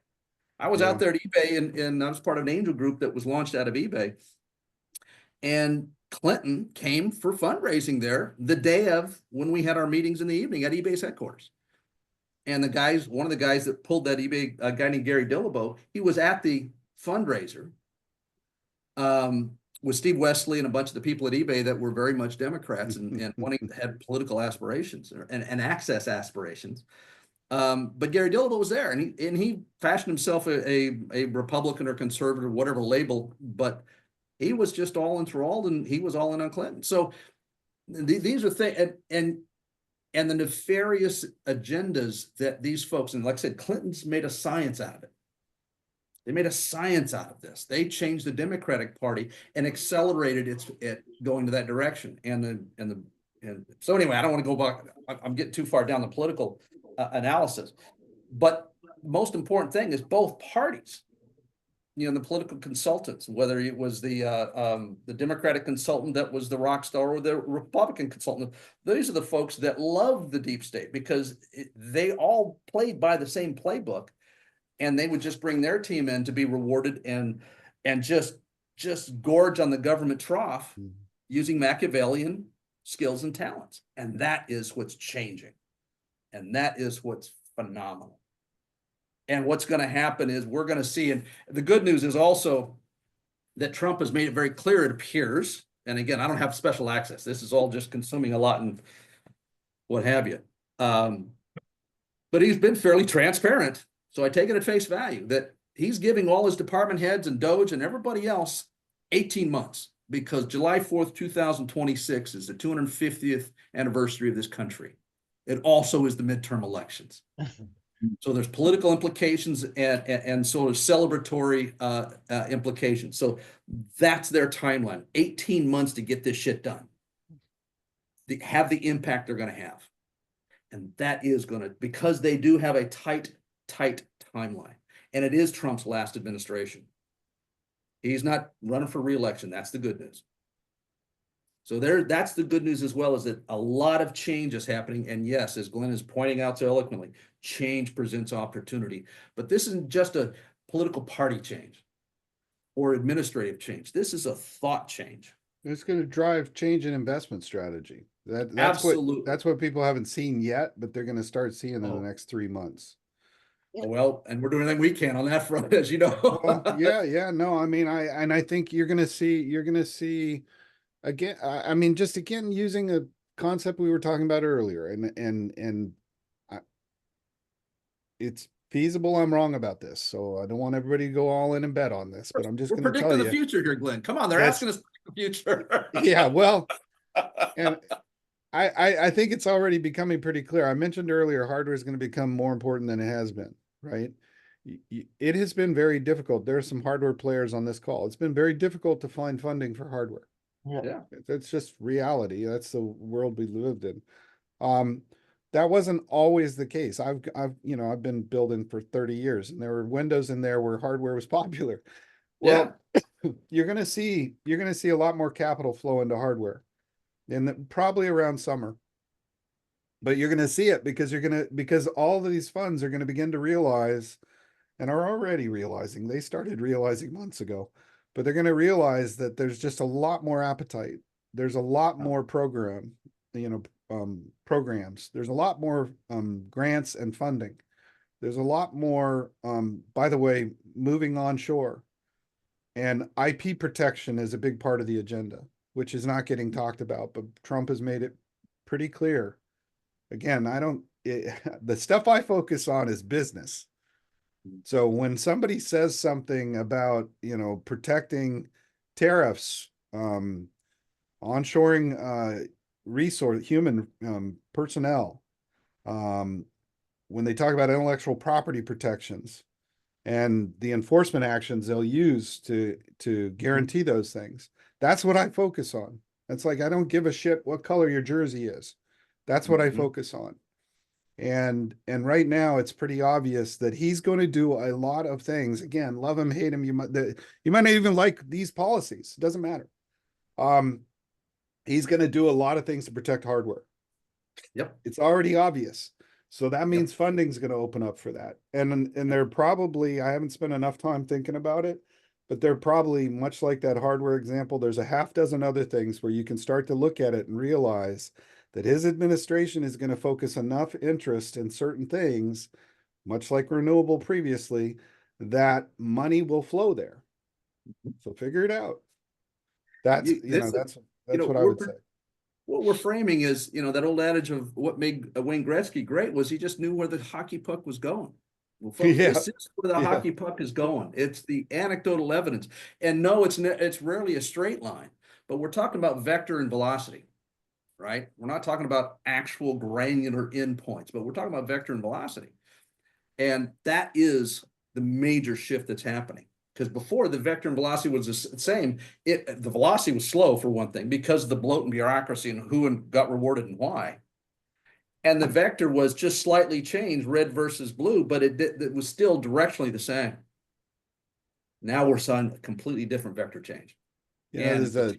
I was out there at eBay, and I was part of an angel group that was launched out of eBay. And Clinton came for fundraising there the day of when we had our meetings in the evening at eBay's headquarters. And one of the guys that pulled that eBay, a guy named Gary Dillabo, he was at the fundraiser with Steve Wesley and a bunch of the people at eBay that were very much Democrats and had political aspirations and access aspirations. But Gary Dillabo was there, and he fashioned himself a Republican or conservative, whatever label, but he was just all enthralled, and he was all in on Clinton. So these are things, and the nefarious agendas that these folks, and like I said, Clinton's made a science out of it. They made a science out of this. They changed the Democratic Party and accelerated it going to that direction. And so anyway, I don't want to go back. I'm getting too far down the political analysis, but most important thing is both parties. You know, the political consultants, whether it was the Democratic consultant that was the rock star or the Republican consultant, these are the folks that love the deep state because they all played by the same playbook, and they would just bring their team in to be rewarded and just gorge on the government trough using Machiavellian skills and talents. And that is what's changing. And that is what's phenomenal. And what's going to happen is we're going to see, and the good news is also that Trump has made it very clear, it appears, and again, I don't have special access. This is all just consuming a lot and what have you. But he's been fairly transparent. So I take it at face value that he's giving all his department heads and Doge and everybody else 18 months because July 4th, 2026 is the 250th anniversary of this country. It also is the midterm elections. So there's political implications and sort of celebratory implications. So that's their timeline, 18 months to get this shit done. They have the impact they're going to have. And that is going to, because they do have a tight timeline. And it is Trump's last administration. He's not running for re-election. That's the good news. So that's the good news as well, is that a lot of change is happening. And yes, as Glenn is pointing out so eloquently, change presents opportunity. But this isn't just a political party change or administrative change. This is a thought change. It's going to drive change in investment strategy. Absolutely. That's what people haven't seen yet, but they're going to start seeing in the next 3 months. Well, and we're doing everything we can on that front, as you know. Well, yeah, no, I mean, I think you're going to see again, I mean, just again, using a concept we were talking about earlier, and it's feasible. I'm wrong about this, so I don't want everybody to go all in and bet on this, but I'm just going to tell you. We're predicting the future here, Glenn. Come on, they're asking us the future. Yeah, well, and I think it's already becoming pretty clear. I mentioned earlier, hardware is going to become more important than it has been, right? It has been very difficult. There are some hardware players on this call. It's been very difficult to find funding for hardware. Yeah. That's just reality. That's the world we lived in. That wasn't always the case. I've been building for 30 years, and there were windows in there where hardware was popular. Well, you're going to see a lot more capital flow into hardware, and probably around summer. But you're going to see it because all of these funds are going to begin to realize, and are already realizing. They started realizing months ago, but they're going to realize that there's just a lot more appetite. There's a lot more programs. There's a lot more grants and funding. There's a lot more, by the way, moving onshore. And IP protection is a big part of the agenda, which is not getting talked about, but Trump has made it pretty clear. Again, the stuff I focus on is business. So when somebody says something about, protecting tariffs, onshoring human personnel, when they talk about intellectual property protections and the enforcement actions they'll use to guarantee those things, that's what I focus on. That's like, I don't give a shit what color your jersey is. That's what I focus on. And right now it's pretty obvious that he's going to do a lot of things. Again, love him, hate him. You might not even like these policies. It doesn't matter. He's going to do a lot of things to protect hardware. Yep. It's already obvious. So that means funding's going to open up for that. And they're probably, I haven't spent enough time thinking about it, but they're probably, much like that hardware example, there's a half dozen other things where you can start to look at it and realize that his administration is going to focus enough interest in certain things, much like renewable previously, that money will flow there. So figure it out. That's what I would say. What we're framing is, that old adage of what made Wayne Gretzky great was he just knew where the hockey puck was going. Well, folks, this is where the hockey puck is going. It's the anecdotal evidence. And no, it's rarely a straight line, but we're talking about vector and velocity, right? We're not talking about actual granular endpoints, but we're talking about vector and velocity. And that is the major shift that's happening. Because before, the vector and velocity was the same. The velocity was slow, for one thing, because of the bloat and bureaucracy and who got rewarded and why. And the vector was just slightly changed, red versus blue, but it was still directionally the same. Now we're seeing a completely different vector change. And the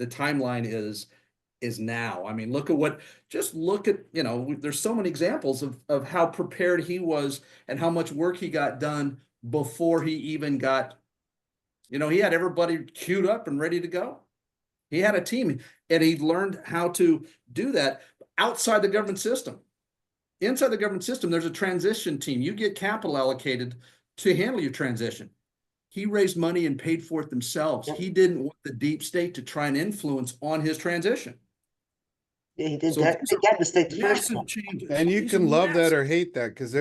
timeline is now. I mean, look at there's so many examples of how prepared he was and how much work he got done before he even got, he had everybody queued up and ready to go. He had a team, and he learned how to do that outside the government system. Inside the government system, there's a transition team. You get capital allocated to handle your transition. He raised money and paid for it themselves. He didn't want the deep state to try and influence on his transition. Yeah, he did that mistake the first time. And you can love that or hate that, because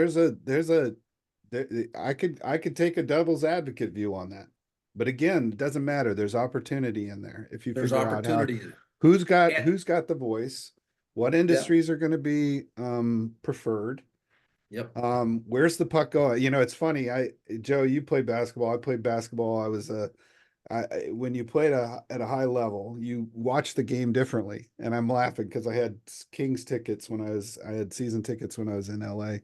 I could take a devil's advocate view on that, but again, it doesn't matter. There's opportunity in there if you figure out who's got the voice, what industries are going to be preferred. Yep. Where's the puck going? It's funny. Joe, you played basketball. I played basketball. When you played at a high level, you watch the game differently. And I'm laughing because I had Kings tickets I had season tickets when I was in LA.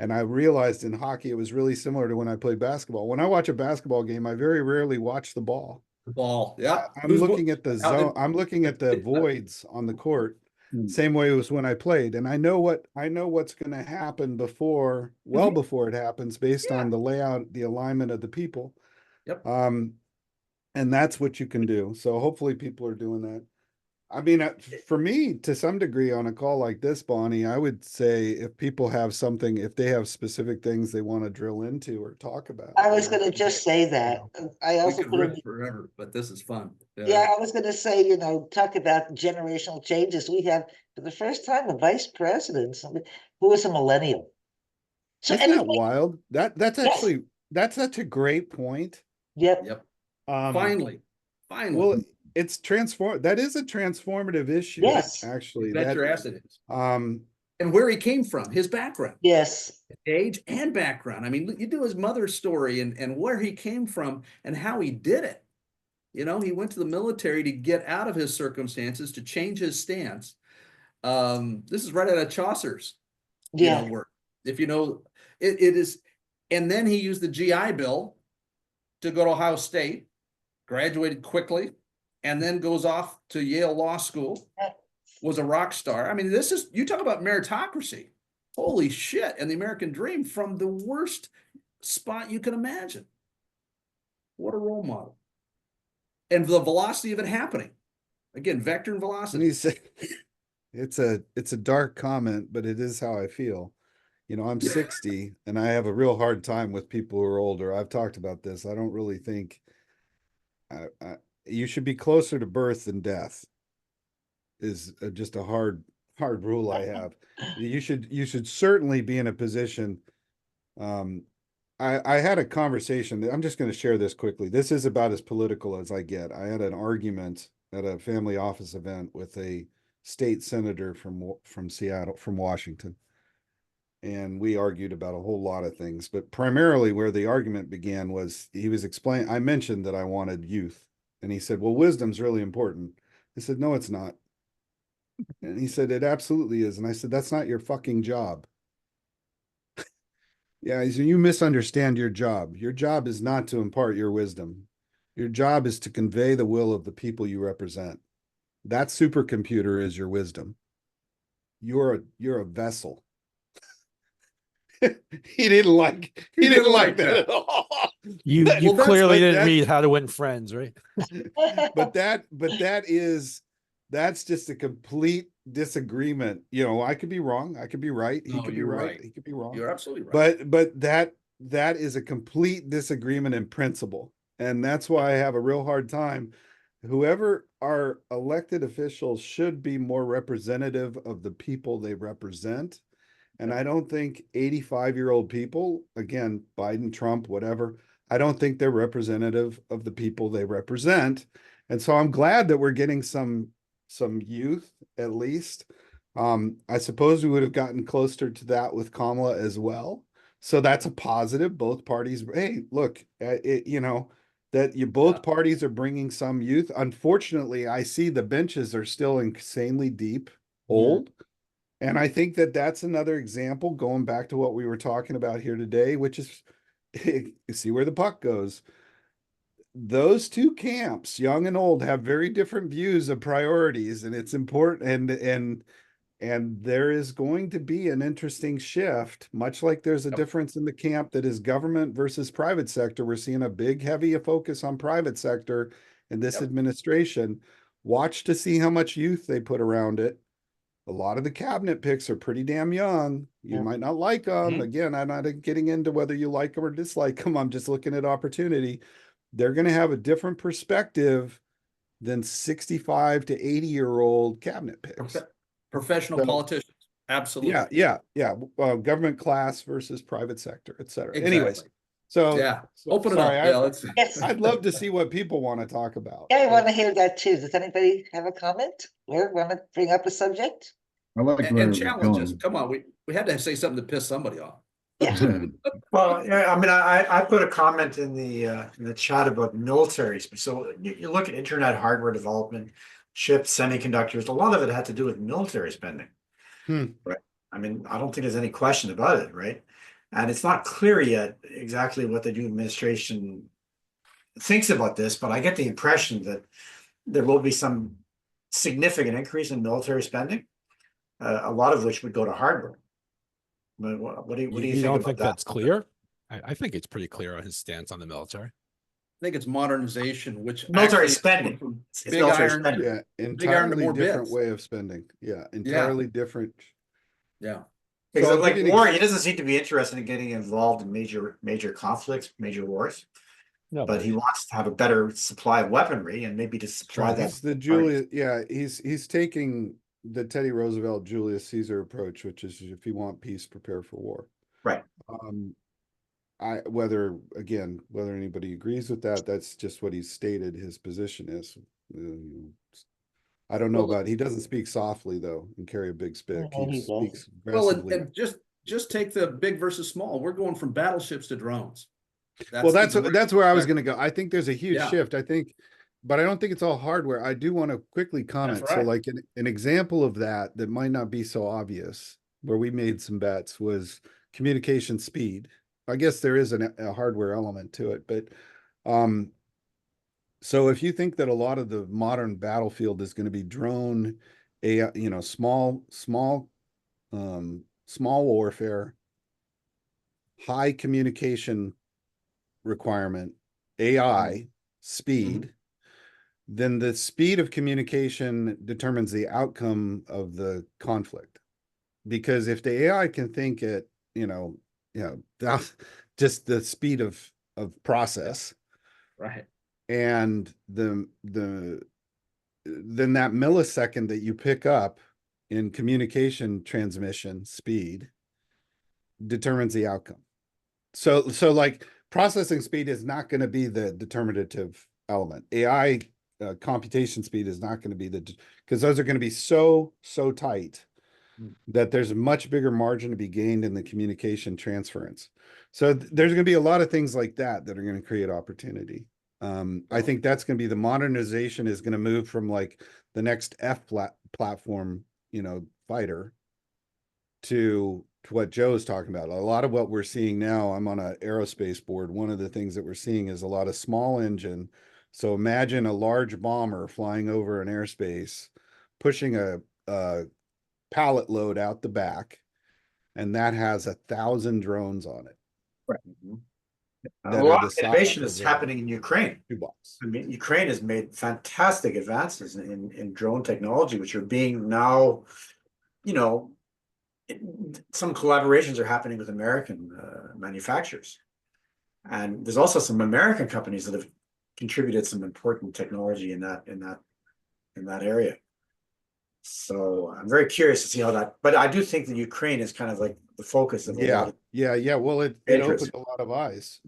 And I realized in hockey, it was really similar to when I played basketball. When I watch a basketball game, I very rarely watch the ball. Ball. Yeah. I'm looking at the zone. I'm looking at the voids on the court. Same way it was when I played, and I know what's going to happen well before it happens, based on the layout, the alignment of the people. Yep. And that's what you can do. So hopefully people are doing that. I mean, for me, to some degree, on a call like this, Bonnie, I would say if people have something, if they have specific things they want to drill into or talk about. I was going to just say that. I also we could put rip in, forever, but this is fun. yeah, I was going to say, talk about generational changes. We have, for the first time, a vice president who is a millennial. So Isn't that wild? That's actually, that's such a great point. Yep. Finally. Well, it's that is a transformative issue. Yes. Actually. Bet your ass it is. And where he came from, his background. Yes. Age and background. I mean, you do his mother's story and where he came from and how he did it. He went to the military to get out of his circumstances, to change his stance. This is right out of Chaucer's work. If it is, and then he used the GI Bill to go to Ohio State, graduated quickly, and then goes off to Yale Law School, was a rock star. I mean, you talk about meritocracy. Holy shit. And the American dream from the worst spot you can imagine. What a role model. And the velocity of it happening. Again, vector and velocity. It's a dark comment, but it is how I feel. I'm 60 and I have a real hard time with people who are older. I've talked about this. I don't really think you should be closer to birth than death is just a hard rule I have. You should certainly be in a position. I had a conversation. I'm just going to share this quickly. This is about as political as I get. I had an argument at a family office event with a state senator from Seattle, from Washington. And we argued about a whole lot of things, but primarily where the argument began was he was explaining, I mentioned that I wanted youth. And he said, well, wisdom's really important. I said, no, it's not. And he said, it absolutely is. And I said, that's not your fucking job. Yeah, he said, you misunderstand your job. Your job is not to impart your wisdom. Your job is to convey the will of the people you represent. That supercomputer is your wisdom. You're a vessel. He didn't like that at all. You clearly didn't read How to Win Friends, right? But that's just a complete disagreement. I could be wrong. I could be right. He could be right. He could be wrong. You're absolutely right. But that is a complete disagreement in principle. And that's why I have a real hard time. Whoever our elected officials should be more representative of the people they represent. And I don't think 85-year-old people, again, Biden, Trump, whatever, I don't think they're representative of the people they represent. And so I'm glad that we're getting some youth, at least. I suppose we would have gotten closer to that with Kamala as well. So that's a positive. Both parties, hey, look, both parties are bringing some youth. Unfortunately, I see the benches are still insanely deep, old. And I think that that's another example, going back to what we were talking about here today, which is, you see where the puck goes. Those two camps, young and old, have very different views of priorities, and it's important. And there is going to be an interesting shift, much like there's a difference in the camp that is government versus private sector. We're seeing a big, heavy focus on private sector in this administration. Watch to see how much youth they put around it. A lot of the cabinet picks are pretty damn young. You might not like them. Again, I'm not getting into whether you like them or dislike them. I'm just looking at opportunity. They're going to have a different perspective than 65 to 80-year-old cabinet picks. Professional politicians. Absolutely. Yeah. Government class versus private sector, et cetera. Exactly. Anyways, so open it up. I'd love to see what people want to talk about. Yeah, I want to hear that too. Does anybody have a comment or want to bring up a subject? I like and challenge us. Come on, we had to say something to piss somebody off. Yeah. Well, yeah, I mean, I put a comment in the chat about military. So you look at internet hardware development, chips, semiconductors. A lot of it had to do with military spending, right? I mean, I don't think there's any question about it, right? And it's not clear yet exactly what the new administration thinks about this, but I get the impression that there will be some significant increase in military spending, a lot of which would go to hardware. What do you You think don't about think that? that's clear? I think it's pretty clear on his stance on the military. I think it's modernization, which Military actually spending. It's big military iron. spending. Yeah, Big iron to entirely more different bits. way of spending. Yeah, entirely different. Yeah. Because So I'll like give you an war, he doesn't seem to be interested in getting involved in major conflicts, major wars. No, But he wants to have a better supply of weaponry and maybe to supply that. He's the Julius, yeah, he's taking the Teddy Roosevelt Julius Caesar approach, which is if you want peace, prepare for war. Right. Whether anybody agrees with that, that's just what he's stated his position is. I don't know about, he doesn't speak softly though and carry a big stick. He speaks aggressively. And just take the big versus small. We're going from battleships to drones. That's where I was going to go. I think there's a huge shift. But I don't think it's all hardware. I do want to quickly comment. That's right. So like an example of that might not be so obvious, where we made some bets, was communication speed. I guess there is a hardware element to it, but so if you think that a lot of the modern battlefield is going to be drone, small warfare, high communication requirement, AI, speed, then the speed of communication determines the outcome of the conflict. Because if the AI can think at, just the speed of process, right, and then that millisecond that you pick up in communication transmission speed determines the outcome. So like processing speed is not going to be the determinative element. AI computation speed is not going to be because those are going to be so tight that there's a much bigger margin to be gained in the communication transference. So there's going to be a lot of things like that are going to create opportunity. I think that's going to be the modernization is going to move from like the next platform, fighter to what Joe's talking about. A lot of what we're seeing now, I'm on an aerospace board. One of the things that we're seeing is a lot of small engine. So imagine a large bomber flying over an airspace, pushing a pallet load out the back, and that has 1,000 drones on it. Right. A lot of innovation is happening in Ukraine. Shoebox. I mean, Ukraine has made fantastic advances in drone technology, which are being now, some collaborations are happening with American manufacturers. And there's also some American companies that have contributed some important technology in that area. So I'm very curious to see how that, but I do think that Ukraine is kind of like the focus of a lot of Well, it opened a lot of eyes.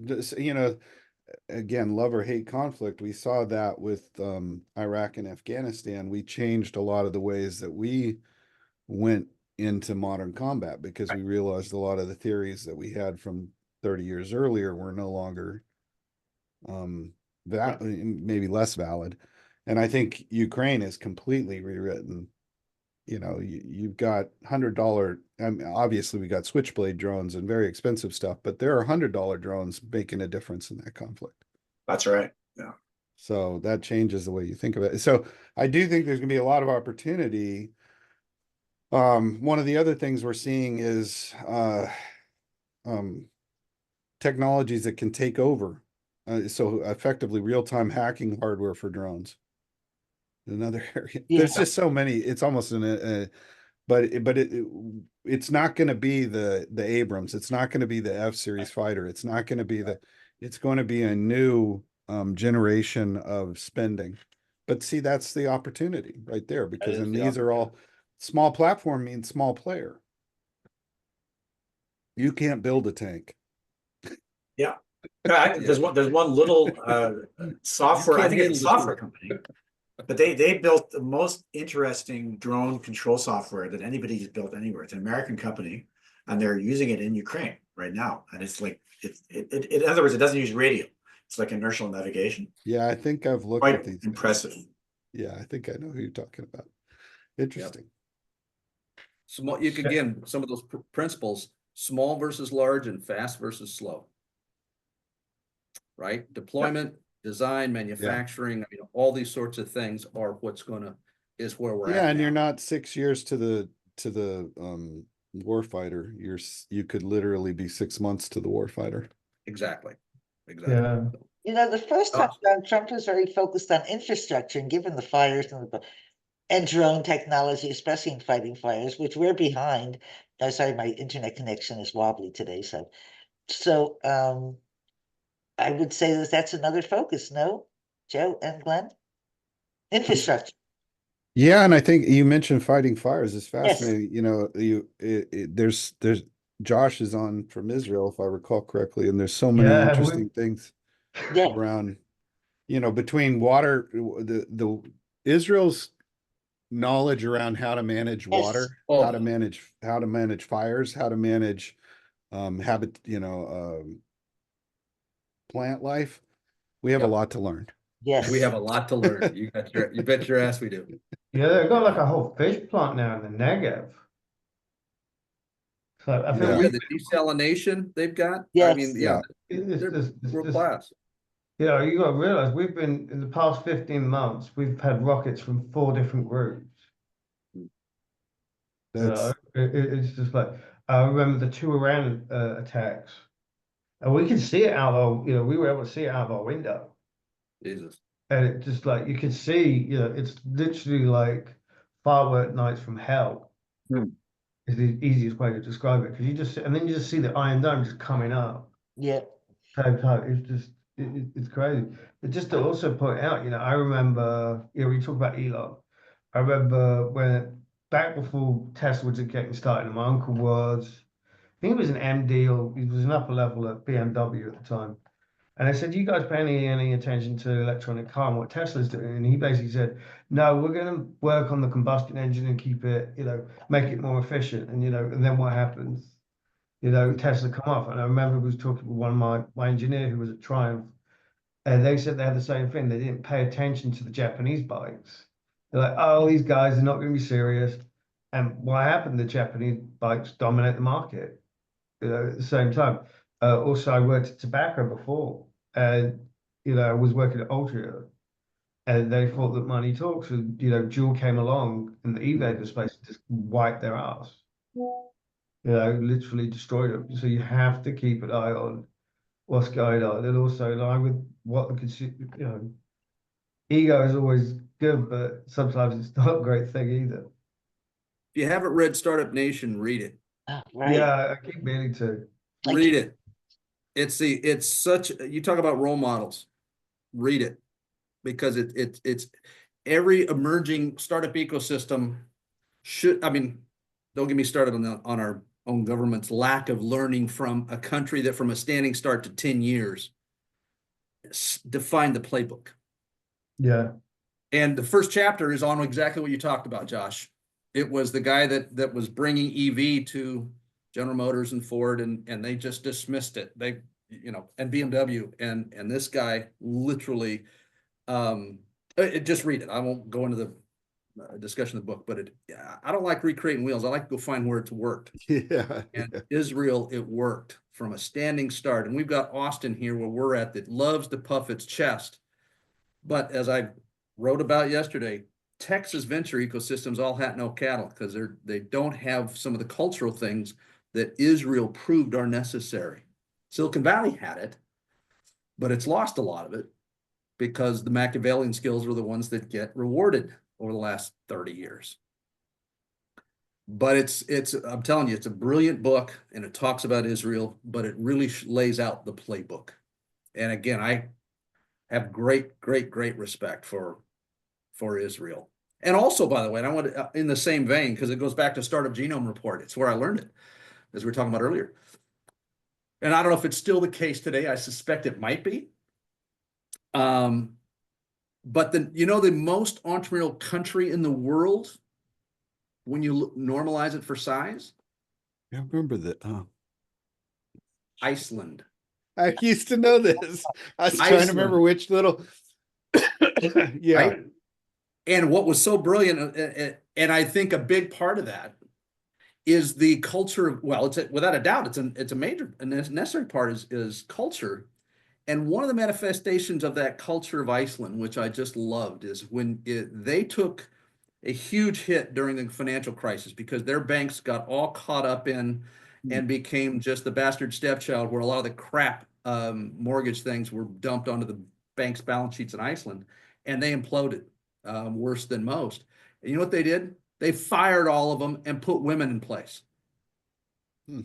Again, love or hate conflict. We saw that with Iraq and Afghanistan. We changed a lot of the ways that we went into modern combat because we realized a lot of the theories that we had from 30 years earlier were no longer maybe less valid. And I think Ukraine is completely rewritten. You've got $100. Obviously, we got Switchblade drones and very expensive stuff, but there are $100 drones making a difference in that conflict. That's right. Yeah. So that changes the way you think of it. So I do think there's going to be a lot of opportunity. One of the other things we're seeing is technologies that can take over. So effectively real-time hacking hardware for drones. Another area. There's just so many. It's almost but it's not going to be the Abrams. It's not going to be the F-Series fighter. It's not going to be it's going to be a new generation of spending. But see, that's the opportunity right there, because these are all small platform means small player. You can't build a tank. Yeah. There's one little software, I think it's a software company, but they built the most interesting drone control software that anybody has built anywhere. It's an American company, and they're using it in Ukraine right now. And it's like in other words, it doesn't use radio. It's like inertial navigation. Yeah, I think I've looked at these. Impressive. Yeah, I think I know who you're talking about. Interesting. So you can, again, some of those principles: small versus large, and fast versus slow. Right? Deployment, design, manufacturing, I mean, all these sorts of things are is where we're Yeah, at and now. you're not 6 years to the warfighter. You could literally be 6 months to the warfighter. Exactly. Yeah. You know, the first time Donald Trump was very focused on infrastructure, and given the fires and drone technology, especially in fighting fires, which we're behind. Oh, sorry, my internet connection is wobbly today. So I would say that that's another focus. No, Joe and Glenn, infrastructure. Yeah, and I think you mentioned fighting fires. It's Yes. fascinating. You know, there's Josh is on from Israel, if I recall correctly, and there's so many interesting things around. You know, between water, the Israel's knowledge around how to manage water, how to manage fires, how to manage plant life. We have a lot to learn. Yes, we have a lot to learn. You bet your ass we do. Yeah, they've got like a whole fish plant now in the Negev. So I think the desalination they've got. Yes. I mean, they're world class. You know, you got to realize we've been in the past 15 months, we've had rockets from 4 different groups. It's just like, I remember the 2 Iran attacks, and we could see it out of, you know, we were able to see it out of our window. Jesus. And it just like, you could see, you know, it's literally like firework nights from hell. Is the easiest way to describe it, because you just, and then you just see the Iron Dome just coming up. Yeah. It's just, it's crazy. But just to also point out, you know, I remember, you know, we talk about Elon. I remember when back before Tesla was getting started, my uncle was, I think he was an MD, or he was an upper level at BMW at the time. And I said, you guys pay any attention to electronic car and what Tesla's doing? And he basically said, no, we're going to work on the combustion engine and keep it, you know, make it more efficient. And, you know, and then what happens? You know, Tesla come off. And I remember I was talking with one of my engineer who was at Triumph, and they said they had the same thing. They didn't pay attention to the Japanese bikes. They're like, oh, these guys are not going to be serious. And what happened? The Japanese bikes dominate the market, you know, at the same time. Also, I worked at tobacco before, and, you know, I was working at Altria, and they thought that money talks. And, you know, Juul came along in the e-vapor space, just wiped their ass. You know, literally destroyed them. So you have to keep an eye on what's going on, and also line with what the consumer, you know, ego is always good, but sometimes it's not a great thing either. If you haven't read Startup Nation, read it. Right. Yeah, I keep meaning to. Read it. It's such, you talk about role models. Read it, because it's every emerging startup ecosystem should, I mean, don't get me started on our own government's lack of learning from a country that from a standing start to 10 years defined the playbook. Yeah. And the first chapter is on exactly what you talked about, Josh. It was the guy that was bringing EV to General Motors and Ford, and they just dismissed it. They, you know, and BMW, and this guy literally, just read it. I won't go into the discussion of the book, but I don't like recreating wheels. I like to go find where it's worked. Yeah. And Israel, it worked from a standing start. And we've got Austin here where we're at that loves to puff its chest. But as I wrote about yesterday, Texas venture ecosystems all hat no cattle, because they don't have some of the cultural things that Israel proved are necessary. Silicon Valley had it, but it's lost a lot of it because the Machiavellian skills are the ones that get rewarded over the last 30 years. But I'm telling you, it's a brilliant book, and it talks about Israel, but it really lays out the playbook. And again, I have great respect for Israel. And also, by the way, and I want to, in the same vein, because it goes back to Startup Genome Report. It's where I learned it, as we were talking about earlier. And I don't know if it's still the case today. I suspect it might be. But the most entrepreneurial country in the world, when you normalize it for size? I remember that. Iceland. I used to know this. I was trying to remember which little. Yeah. Right? And what was so brilliant, and I think a big part of that is the culture of, well, without a doubt, it's a major and necessary part is culture. And one of the manifestations of that culture of Iceland, which I just loved, is when they took a huge hit during the financial crisis because their banks got all caught up in and became just the bastard stepchild, where a lot of the crap mortgage things were dumped onto the bank's balance sheets in Iceland, and they imploded worse than most. And you know what they did? They fired all of them and put women in place.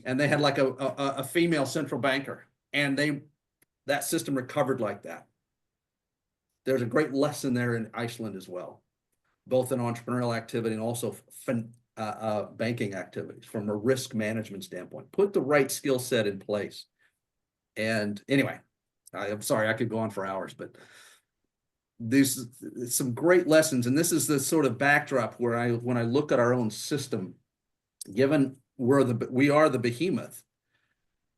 And they had like a female central banker, and that system recovered like that. There's a great lesson there in Iceland as well, both in entrepreneurial activity and also banking activities from a risk management standpoint. Put the right skill set in place. And anyway, I'm sorry, I could go on for hours, but there's some great lessons. And this is the sort of backdrop where when I look at our own system, given we are the behemoth,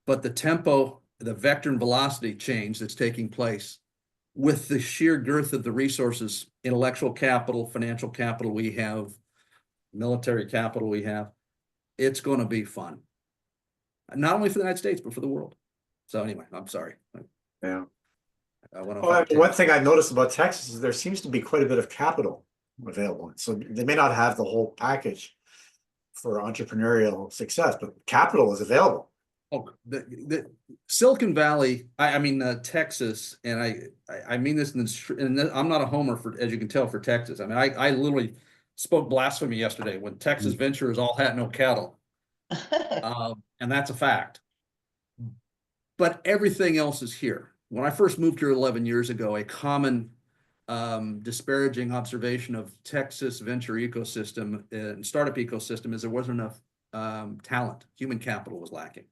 but the tempo, the vector and velocity change that's taking place with the sheer girth of the resources, intellectual capital, financial capital we have, military capital we have, it's going to be fun. Not only for the United States, but for the world. So anyway, I'm sorry. Yeah. One thing I noticed about Texas is there seems to be quite a bit of capital available. So they may not have the whole package for entrepreneurial success, but capital is available. Oh, the Silicon Valley, I mean Texas, and I mean this, and I'm not a homer as you can tell, for Texas. I mean, I literally spoke blasphemy yesterday when Texas venture is all hat, no cattle, and that's a fact. But everything else is here. When I first moved here 11 years ago, a common disparaging observation of Texas venture ecosystem and startup ecosystem is there wasn't enough talent, human capital was lacking.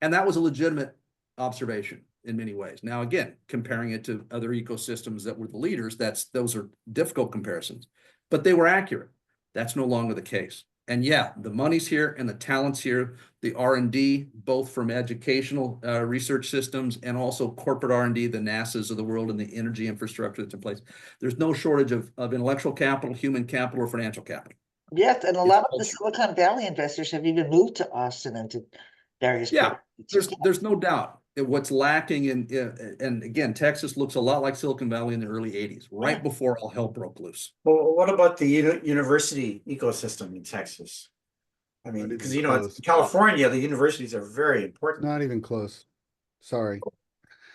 And that was a legitimate observation in many ways. Now, again, comparing it to other ecosystems that were the leaders, those are difficult comparisons, but they were accurate. That's no longer the case. And yeah, the money's here and the talent's here, the R&D, both from educational research systems and also corporate R&D, the NASAs of the world and the energy infrastructure that's in place. There's no shortage of intellectual capital, human capital, or financial capital. Yes, and a lot of the Silicon Valley investors have even moved to Austin and to various places. There's no doubt. What's lacking and again, Texas looks a lot like Silicon Valley in the early 80s, right before all hell broke loose. Well, what about the university ecosystem in Texas? I mean, because in California, the universities are very important. Not even close. Sorry.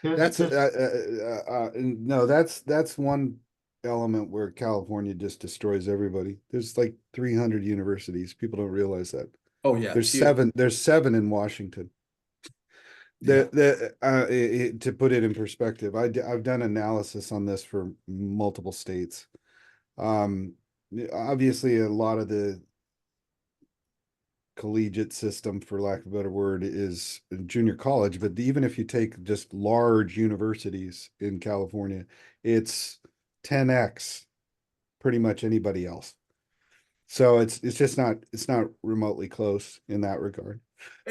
That's no, that's one element where California just destroys everybody. There's like 300 universities. People don't realize that. Oh yeah. There's seven in Washington. To put it in perspective, I've done analysis on this for multiple states. Obviously a lot of the collegiate system, for lack of a better word, is junior college, but even if you take just large universities in California, it's 10x pretty much anybody else. So it's not remotely close in that regard.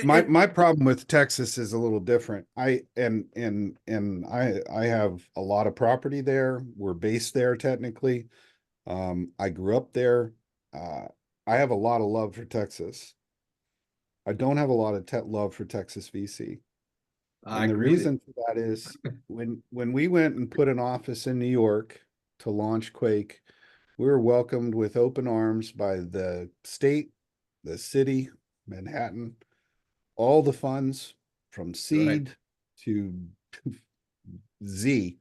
My problem with Texas is a little different. I have a lot of property there. We're based there technically. I grew up there. I have a lot of love for Texas. I don't have a lot of love for Texas VC. And the reason for that is when we went and put an office in New York to launch Quake, we were welcomed with open arms by the state, the city, Manhattan, all the funds from seed to Z.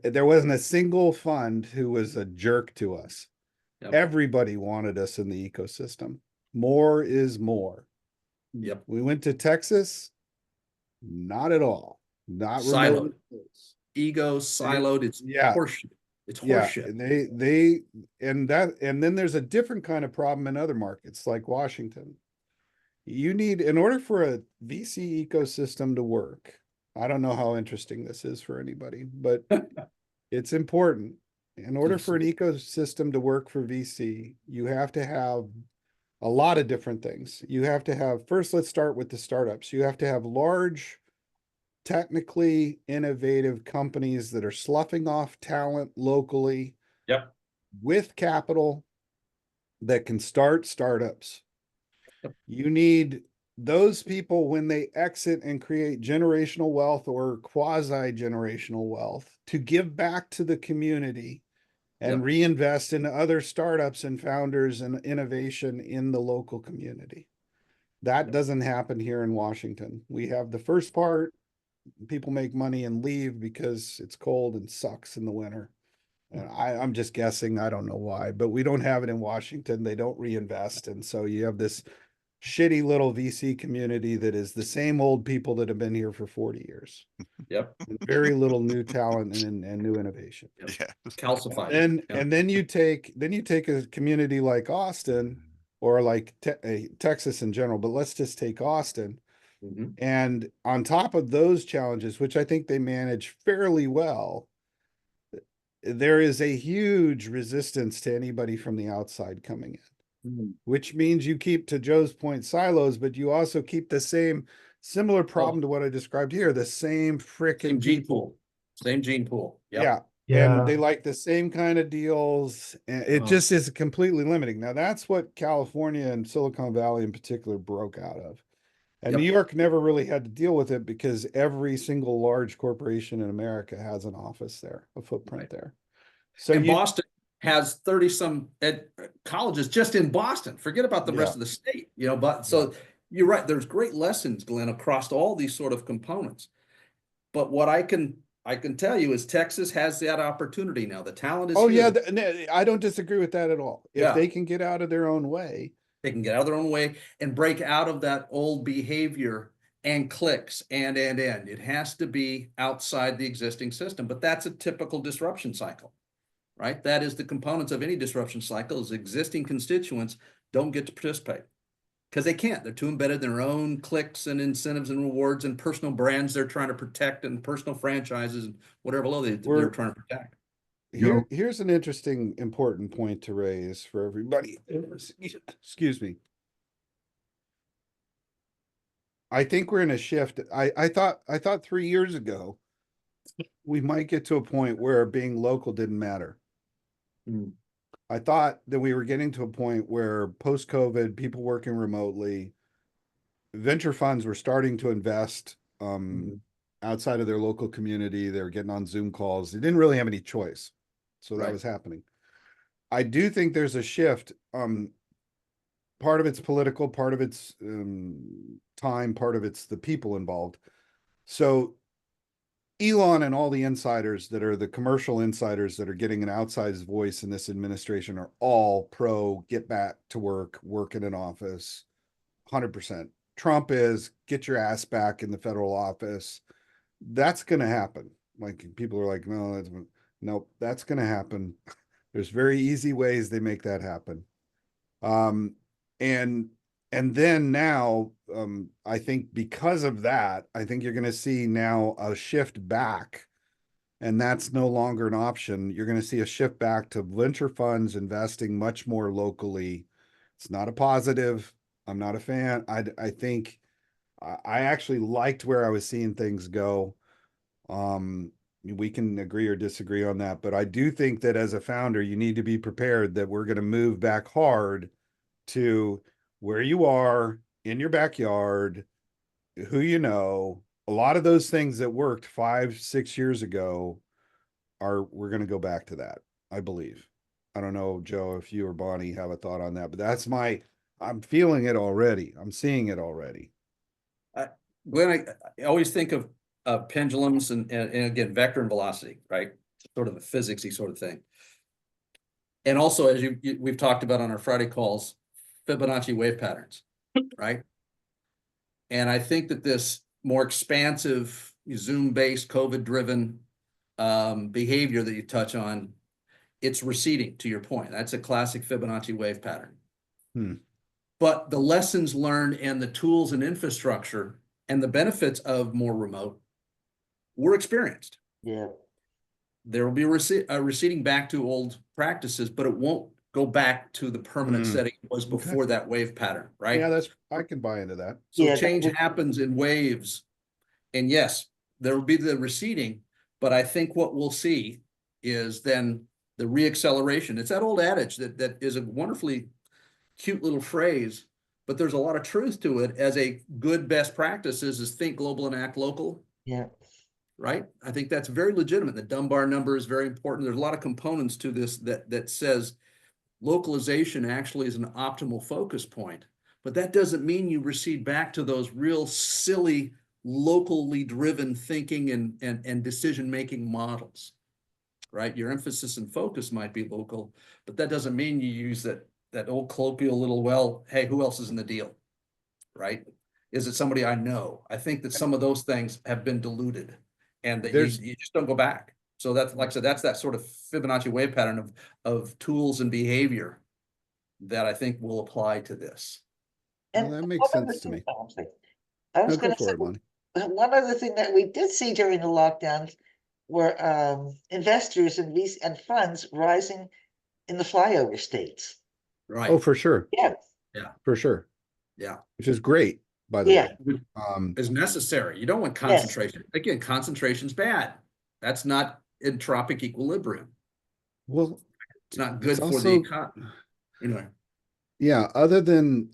There wasn't a single fund who was a jerk to us. Yep. Everybody wanted us in the ecosystem. More is more. Yep. We went to Texas, not at all. Not siloed. Ego siloed. It's horseshit. It's horseshit. And then there's a different kind of problem in other markets like Washington. You need, in order for a VC ecosystem to work, I don't know how interesting this is for anybody, but it's important. In order for an ecosystem to work for VC, you have to have a lot of different things. You have to have, first, let's start with the startups. You have to have large, technically innovative companies that are sloughing off talent locally. Yep. With capital that can start startups. Yep. You need those people, when they exit and create generational wealth or quasi-generational wealth, to give back to the community and reinvest in other startups and founders and innovation in the local community. That doesn't happen here in Washington. We have the first part, people make money and leave because it's cold and sucks in the winter. And I'm just guessing, I don't know why, but we don't have it in Washington. They don't reinvest. And so you have this shitty little VC community that is the same old people that have been here for 40 years. Yep. And very little new talent and new innovation. Yeah. Calcified. And then you take a community like Austin or like Texas in general, but let's just take Austin. And on top of those challenges, which I think they manage fairly well, there is a huge resistance to anybody from the outside coming in, which means you keep, to Joe's point, silos, but you also keep the similar problem to what I described here, the same frickin' gene pool. Same gene pool. Yep. Yeah. And they like the same kind of deals. And it just is completely limiting. Now, that's what California and Silicon Valley in particular broke out of. And New York never really had to deal with it because every single large corporation in America has an office there, a footprint there. So Boston has 30 some colleges just in Boston. Forget about the rest of the state, you know, but so you're right. There's great lessons, Glenn, across all these sort of components. But what I can tell you is Texas has that opportunity now. The talent is here. I don't disagree with that at all. If they can get out of their own way. They can get out of their own way and break out of that old behavior and clicks and. It has to be outside the existing system, but that's a typical disruption cycle, right? That is the components of any disruption cycle is existing constituents don't get to participate because they can't. They're too embedded in their own clicks and incentives and rewards and personal brands they're trying to protect and personal franchises and whatever they're trying to protect. Here's an interesting, important point to raise for everybody. Excuse me. I think we're in a shift. I thought 3 years ago, we might get to a point where being local didn't matter. I thought that we were getting to a point where post-COVID, people working remotely, venture funds were starting to invest outside of their local community. They were getting on Zoom calls. They didn't really have any choice. So that was happening. I do think there's a shift. Part of it's political, part of it's time, part of it's the people involved. So Elon and all the insiders that are the commercial insiders that are getting an outsized voice in this administration are all pro get back to work in an office, 100%. Trump is get your ass back in the federal office. That's going to happen. Like people are like, nope, that's going to happen. There's very easy ways they make that happen. And then now, I think because of that, I think you're going to see now a shift back, and that's no longer an option. You're going to see a shift back to venture funds investing much more locally. It's not a positive. I'm not a fan. I think I actually liked where I was seeing things go. We can agree or disagree on that, but I do think that as a founder, you need to be prepared that we're going to move back hard to where you are in your backyard, who you know. A lot of those things that worked 5-6 years ago we're going to go back to that, I believe. I don't know, Joe, if you or Bonnie have a thought on that, but I'm feeling it already. I'm seeing it already. Glenn, I always think of pendulums and again, vector and velocity, right? Sort of a physicsy sort of thing. And also, as we've talked about on our Friday calls, Fibonacci wave patterns, right? And I think that this more expansive Zoom-based COVID-driven behavior that you touch on, it's receding, to your point. That's a classic Fibonacci wave pattern. But the lessons learned and the tools and infrastructure and the benefits of more remote were experienced. Yeah. There will be a receding back to old practices, but it won't go back to the permanent setting it was before that wave pattern, right? Yeah, I can buy into that. So change happens in waves. And yes, there will be the receding, but I think what we'll see is then the reacceleration. It's that old adage that is a wonderfully cute little phrase but there's a lot of truth to it as a good best practices is think global and act local. Yeah. Right? I think that's very legitimate. The Dunbar number is very important. There's a lot of components to this that says localization actually is an optimal focus point, but that doesn't mean you recede back to those real silly, locally driven thinking and decision-making models, right? Your emphasis and focus might be local, but that doesn't mean you use that old colloquial little, well, hey, who else is in the deal, right? Is it somebody I know? I think that some of those things have been diluted and that you just don't go back. So that's, like I said, that's that sort of Fibonacci wave pattern of tools and behavior that I think will apply to this. And that makes sense to me. I was No, going go to for say, it, Lonnie. one other thing that we did see during the lockdowns were investors and funds rising in the flyover states. Right. Oh, for sure. Yeah. Yeah. For sure. Yeah. Which is great, by the Yeah. way. Is necessary. You don't want concentration. Yes. Again, concentration's bad. That's not entropic equilibrium. Well, it's not good for also, the economy. Anyway. Yeah, other than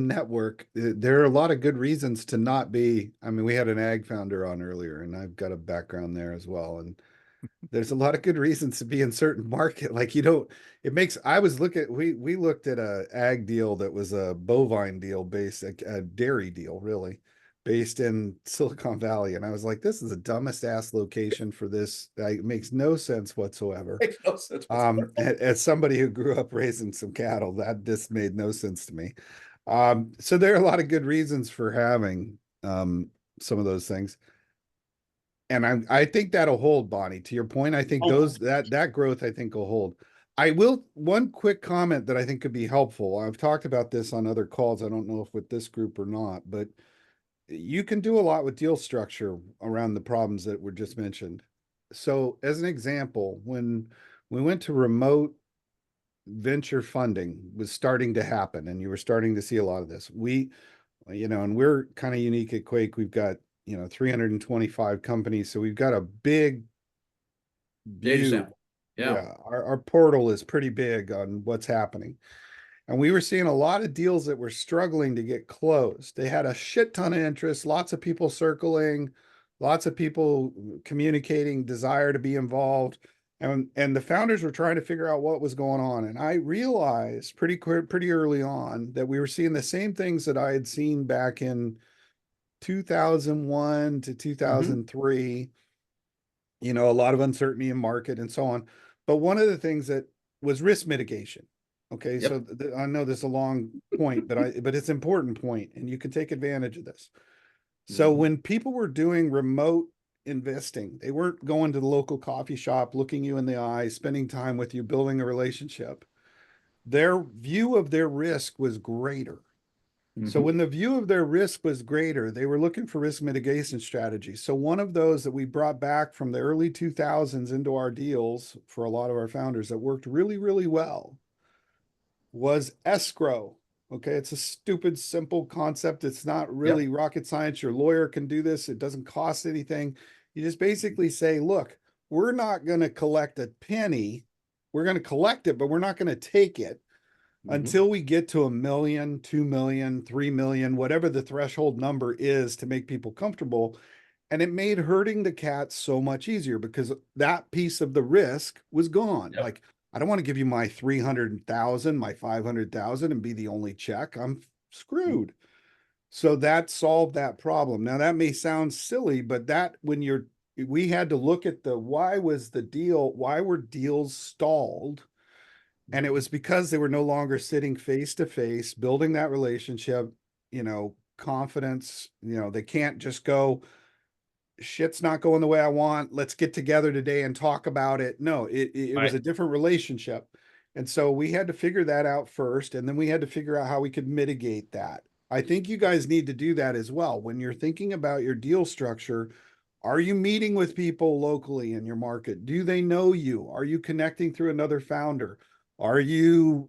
network, there are a lot of good reasons to not be. I mean, we had an ag founder on earlier, and I've got a background there as well. And there's a lot of good reasons to be in certain market. Like we looked at a ag deal that was a bovine deal based, a dairy deal really, based in Silicon Valley. And I was like, this is the dumbest ass location for this. It makes no sense whatsoever. Makes no sense whatsoever. As somebody who grew up raising some cattle, that just made no sense to me. So there are a lot of good reasons for having some of those things. And I think that'll hold, Bonnie. To your point, I think that growth I think will hold. I will one quick comment that I think could be helpful. I've talked about this on other calls. I don't know if with this group or not, but you can do a lot with deal structure around the problems that were just mentioned. So as an example, when we went to remote venture funding was starting to happen and you were starting to see a lot of this, and we're kind of unique at Quake. We've got 325 companies. So we've got a big data view. sample. Yeah. Our portal is pretty big on what's happening. And we were seeing a lot of deals that were struggling to get closed. They had a shit ton of interest, lots of people circling, lots of people communicating desire to be involved. And the founders were trying to figure out what was going on. And I realized pretty early on that we were seeing the same things that I had seen back in 2001 to 2003, a lot of uncertainty in market and so on. But one of the things that was risk mitigation. Okay. Yep. So I know this is a long point, but it's an important point and you can take advantage of this. So when people were doing remote investing, they weren't going to the local coffee shop, looking you in the eye, spending time with you, building a relationship. Their view of their risk was greater. So when the view of their risk was greater, they were looking for risk mitigation strategies. So one of those that we brought back from the early 2000s into our deals for a lot of our founders that worked really, really well was escrow. Okay. It's a stupid, simple concept. It's not really rocket science. Your lawyer can do this. It doesn't cost anything. You just basically say, look, we're not going to collect a penny. We're going to collect it, but we're not going to take it until we get to 1 million, 2 million, 3 million, whatever the threshold number is to make people comfortable. And it made herding the cats so much easier because that piece of the risk was gone. Yep. Like, I don't want to give you my 300,000, my 500,000 and be the only check. I'm screwed. So that solved that problem. Now that may sound silly, but we had to look at why were deals stalled? And it was because they were no longer sitting face to face, building that relationship, confidence. They can't just go, shit's not going the way I want. Let's get together today and talk about it. No, it was a different relationship. And so we had to figure that out first. And then we had to figure out how we could mitigate that. I think you guys need to do that as well. When you're thinking about your deal structure, are you meeting with people locally in your market? Do they know you? Are you connecting through another founder? Were you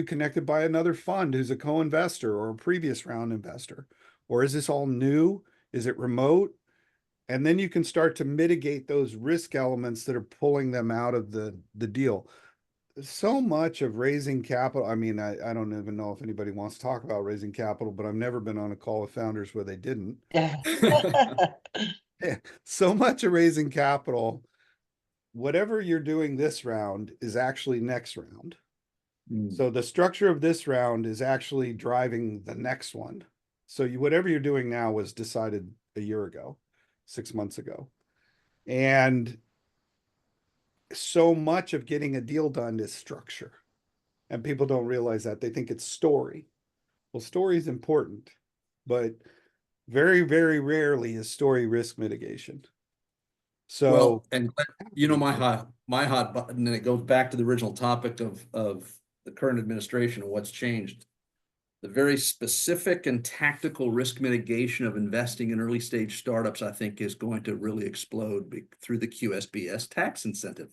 connected by another fund who's a co-investor or a previous round investor? Or is this all new? Is it remote? And then you can start to mitigate those risk elements that are pulling them out of the deal. so much of raising capital. I mean, I don't even know if anybody wants to talk about raising capital, but I've never been on a call with founders where they didn't. Yeah. Yeah, so much of raising capital, whatever you're doing this round is actually next round. So the structure of this round is actually driving the next one. So whatever you're doing now was decided a year ago, 6 months ago. And so much of getting a deal done is structure. And people don't realize that. They think it's story. Well, story is important, but very, very rarely is story risk mitigation. So, well, and you know, my hot button, and it goes back to the original topic of the current administration and what's changed. The very specific and tactical risk mitigation of investing in early stage startups, I think, is going to really explode through the QSBS tax incentive.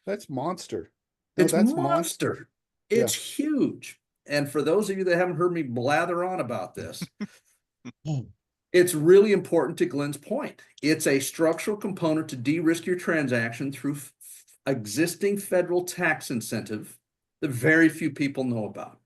That's monster. No, it's monster. It's huge. And for those of you that haven't heard me blather on about this, it's really important to Glenn's point. It's a structural component to de-risk your transaction through existing federal tax incentive that very few people know about.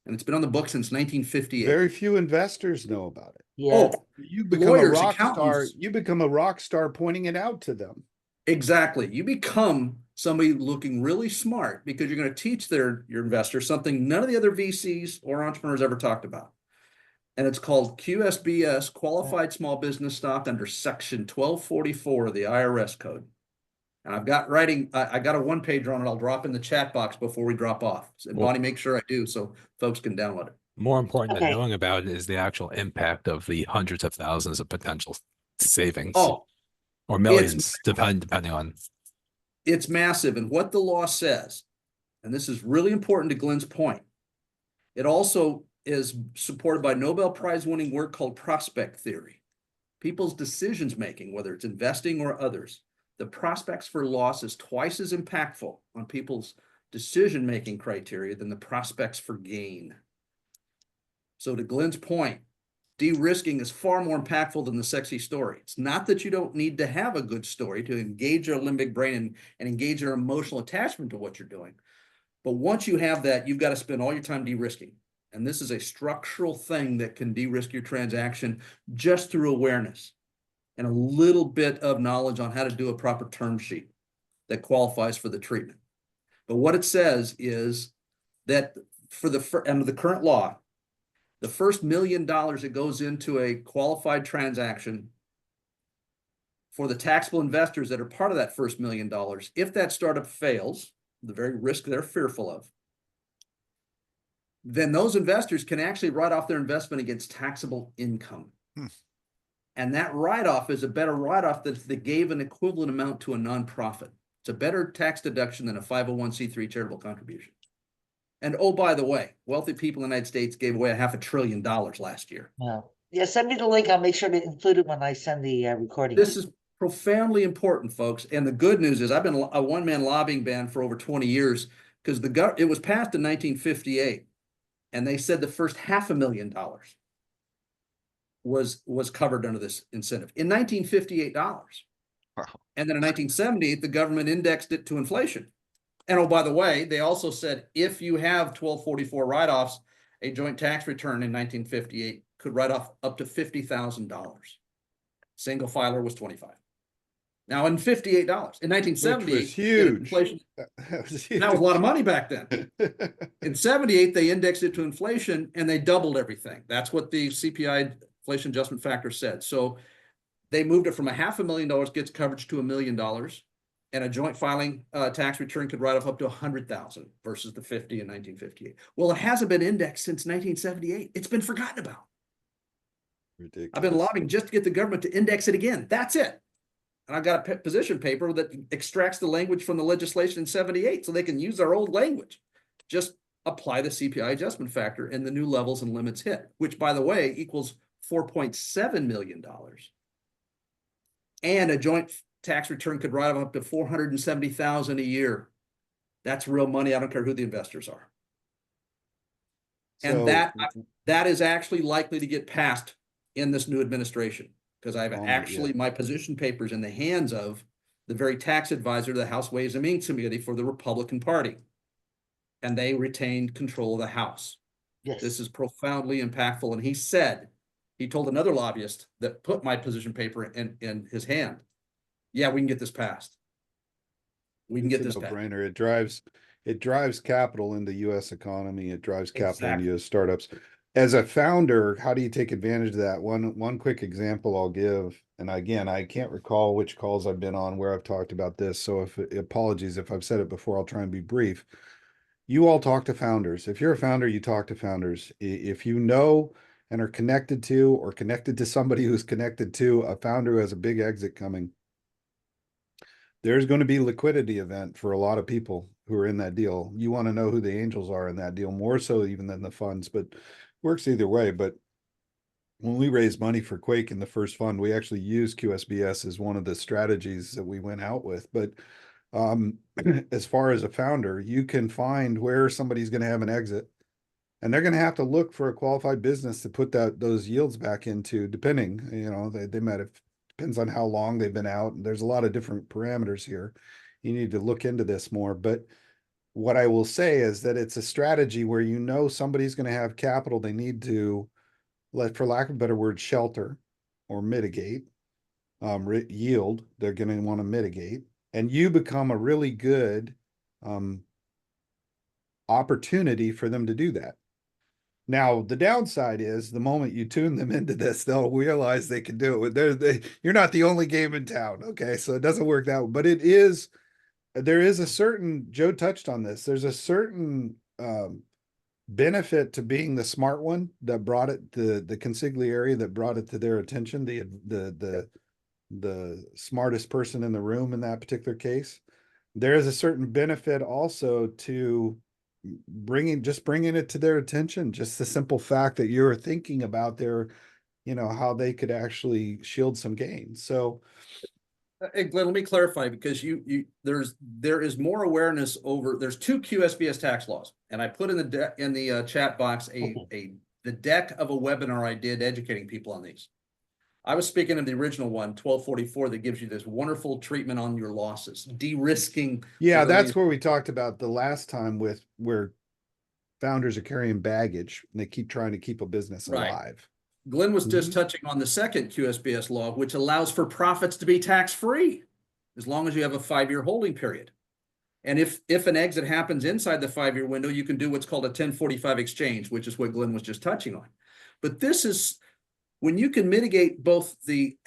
And it's been on the book since 1958. Very few investors know about it. Yeah. You become lawyers, a rock star. accountants. You become a rock star pointing it out to them. Exactly. You become somebody looking really smart because you're going to teach your investors something none of the other VCs or entrepreneurs ever talked about. And it's called QSBS, Qualified Small Business Stock, under Section 1244 of the IRS code. And I've got I got a one-pager on it. I'll drop in the chat box before we drop off. And Bonnie, make sure I do so folks can download it. More important than knowing about it is the actual impact of the hundreds of thousands of potential savings. Or millions, depending on. It's massive. And what the law says, and this is really important to Glenn's point, it also is supported by Nobel Prize winning work called prospect theory. People's decisions making, whether it's investing or others, the prospects for loss is twice as impactful on people's decision making criteria than the prospects for gain. So to Glenn's point, de-risking is far more impactful than the sexy story. It's not that you don't need to have a good story to engage your limbic brain and engage your emotional attachment to what you're doing. But once you have that, you've got to spend all your time de-risking. And this is a structural thing that can de-risk your transaction just through awareness and a little bit of knowledge on how to do a proper term sheet that qualifies for the treatment. But what it says is that under the current law, the first $1 million that goes into a qualified transaction for the taxable investors that are part of that first $1 million, if that startup fails, the very risk they're fearful of, then those investors can actually write off their investment against taxable income. And that write-off is a better write-off than if they gave an equivalent amount to a nonprofit. It's a better tax deduction than a 501c3 charitable contribution. And oh, by the way, wealthy people in the United States gave away $500 billion last year. Yeah, send me the link. I'll make sure to include it when I send the recording. This is profoundly important, folks. And the good news is I've been a one-man lobbying band for over 20 years because it was passed in 1958. And they said the first $500,000 was covered under this incentive in $1958. Wow. And then in 1978, the government indexed it to inflation. And oh, by the way, they also said if you have 1244 write-offs, a joint tax return in 1958 could write off up to $50,000. Single filer was 25. Now in $58, in 1978, was huge. Inflation, that was a lot of money back then. In 78, they indexed it to inflation and they doubled everything. That's what the CPI inflation adjustment factor said. So they moved it from $500,000 gets coverage to $1 million, and a joint filing tax return could write off up to $100,000 versus the 50 in 1958. Well, it hasn't been indexed since 1978. It's been forgotten about. Ridiculous. I've been lobbying just to get the government to index it again. That's it. And I've got a position paper that extracts the language from the legislation in 78 so they can use their old language. Just apply the CPI adjustment factor and the new levels and limits hit, which, by the way, equals $4.7 million. And a joint tax return could write up to $470,000 a year. That's real money. I don't care who the investors are. And that is actually likely to get passed in this new administration, because I've my position papers in the hands of the very tax advisor to the House Ways and Means Committee for the Republican Party. and they retained control of the House. Yes. This is profoundly impactful. And he told another lobbyist that put my position paper in his hand, yeah, we can get this passed. We can get this passed. No-brainer. It drives capital in the U.S. economy. It drives capital in U.S. startups. As a founder, how do you take advantage of that? One quick example I'll give, and again, I can't recall which calls I've been on where I've talked about this, so apologies if I've said it before. I'll try and be brief. You all talk to founders. If you're a founder, you talk to founders. If you know and are connected to, or connected to somebody who's connected to a founder who has a big exit coming, there's going to be a liquidity event for a lot of people who are in that deal. You want to know who the angels are in that deal, more so even than the funds, but works either way. But when we raised money for Quake in the first fund, we actually used QSBS as one of the strategies that we went out with. But as far as a founder, you can find where somebody's going to have an exit, and they're going to have to look for a qualified business to put those yields back into, depending, they might have, depends on how long they've been out. And there's a lot of different parameters here. You need to look into this more. But what I will say is that it's a strategy where somebody's going to have capital they need to, for lack of a better word, shelter or mitigate, yield. They're going to want to mitigate, and you become a really good opportunity for them to do that. Now, the downside is the moment you tune them into this, they'll realize they can do it. You're not the only game in town. Okay. So it doesn't work that way, but there is a certain, Joe touched on this. There's a certain benefit to being the smart one that brought it, the consigliere that brought it to their attention, the smartest person in the room in that particular case. There is a certain benefit also to bringing it to their attention. Just the simple fact that you're thinking about how they could actually shield some gains. So, hey, Glenn, let me clarify, because there is more awareness over. There's 2 QSBS tax laws, and I put in the chat box the deck of a webinar I did educating people on these. I was speaking of the original one, 1244, that gives you this wonderful treatment on your losses, de-risking. Yeah, that's where we talked about the last time, with where founders are carrying baggage and they keep trying to keep a business alive. Glenn was just touching on the second QSBS law, which allows for profits to be tax-free as long as you have a 5-year holding period. And if an exit happens inside the 5-year window, you can do what's called a 1045 exchange, which is what Glenn was just touching on. But this is when you can mitigate both the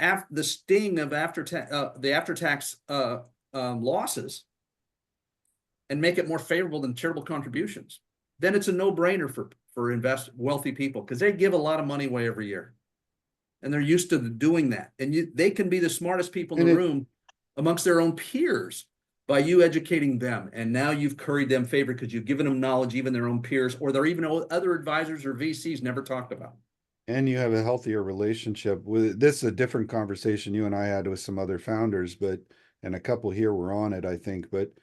sting of the after-tax losses and make it more favorable than charitable contributions, then it's a no-brainer for wealthy people, because they give a lot of money away every year, and they're used to doing that. And they can be the smartest people in the room amongst their own peers by you educating them. And now you've curried them favor because you've given them knowledge even their own peers, or they're even other advisors or VCs never talked about. And you have a healthier relationship with this. Is a different conversation you and I had with some other founders, and a couple here were on it, I think. But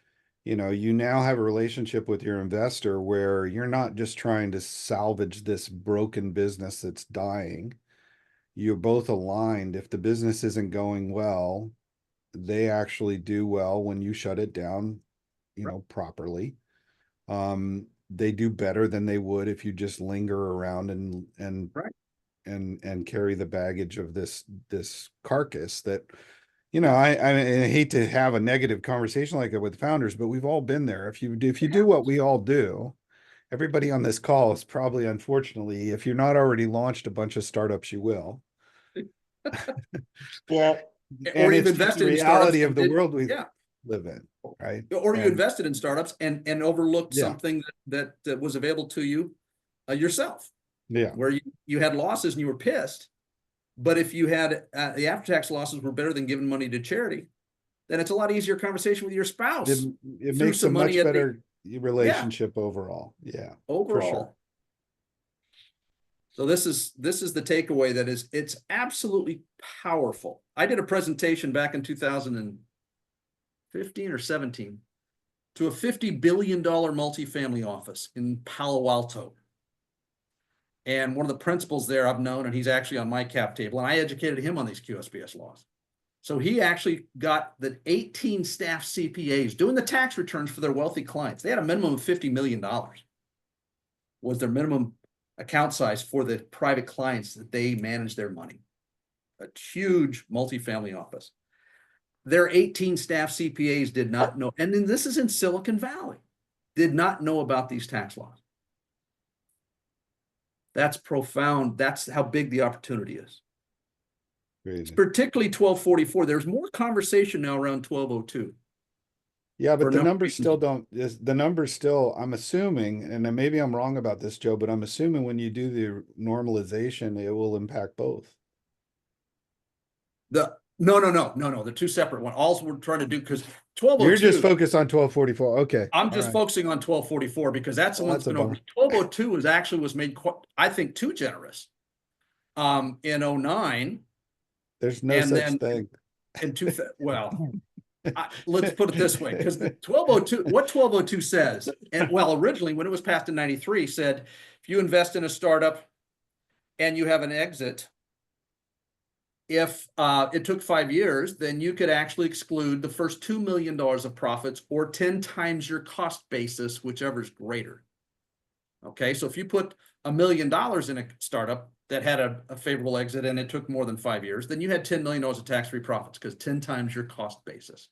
you now have a relationship with your investor where you're not just trying to salvage this broken business that's dying. You're both aligned. If the business isn't going well, they actually do well when you shut it down, properly. They do better than they would if you just linger around and carry the baggage of this carcass that, I hate to have a negative conversation like that with founders, but we've all been there. If you do what we all do, everybody on this call is probably, unfortunately, if you're not already launched a bunch of startups, you will. Yeah. And it's the reality of the world we live in, right? Or you invested in startups and overlooked something that was available to you yourself. Yeah. Where you had losses and you were pissed. But if you had the after-tax losses were better than giving money to charity, then it's a lot easier conversation with your spouse. It makes a much better relationship overall. Yeah. Overall. For sure. So this is the takeaway, that it's absolutely powerful. I did a presentation back in 2015 or 17 to a $50 billion multifamily office in Palo Alto. And one of the principals there I've known, and he's actually on my cap table, and I educated him on these QSBS laws. So he actually got the 18 staff CPAs doing the tax returns for their wealthy clients. They had a minimum of $50 million was their minimum account size for the private clients that they manage their money. A huge multifamily office. Their 18 staff CPAs did not know, and then this is in Silicon Valley, did not know about these tax laws. That's profound. That's how big the opportunity is. It's particularly 1244. There's more conversation now around 1202. Yeah, but the numbers still don't, the numbers still, I'm assuming, and then maybe I'm wrong about this, Joe, but I'm assuming when you do the normalization, it will impact both. No, they're two separate ones. All we're trying to do, because 1202. You're just focused on 1244. Okay. I'm just focusing on 1244 because that's the one that's been over. 1202 was made quite, I think, too generous. In 09. There's no such thing. Let's put it this way, because 1202, what 1202 says, and originally when it was passed in 93, said if you invest in a startup and you have an exit, if it took 5 years, then you could actually exclude the first $2 million of profits or 10 times your cost basis, whichever is greater. Okay, so if you put $1 million in a startup that had a favorable exit and it took more than 5 years, then you had $10 million of tax-free profits because 10 times your cost basis.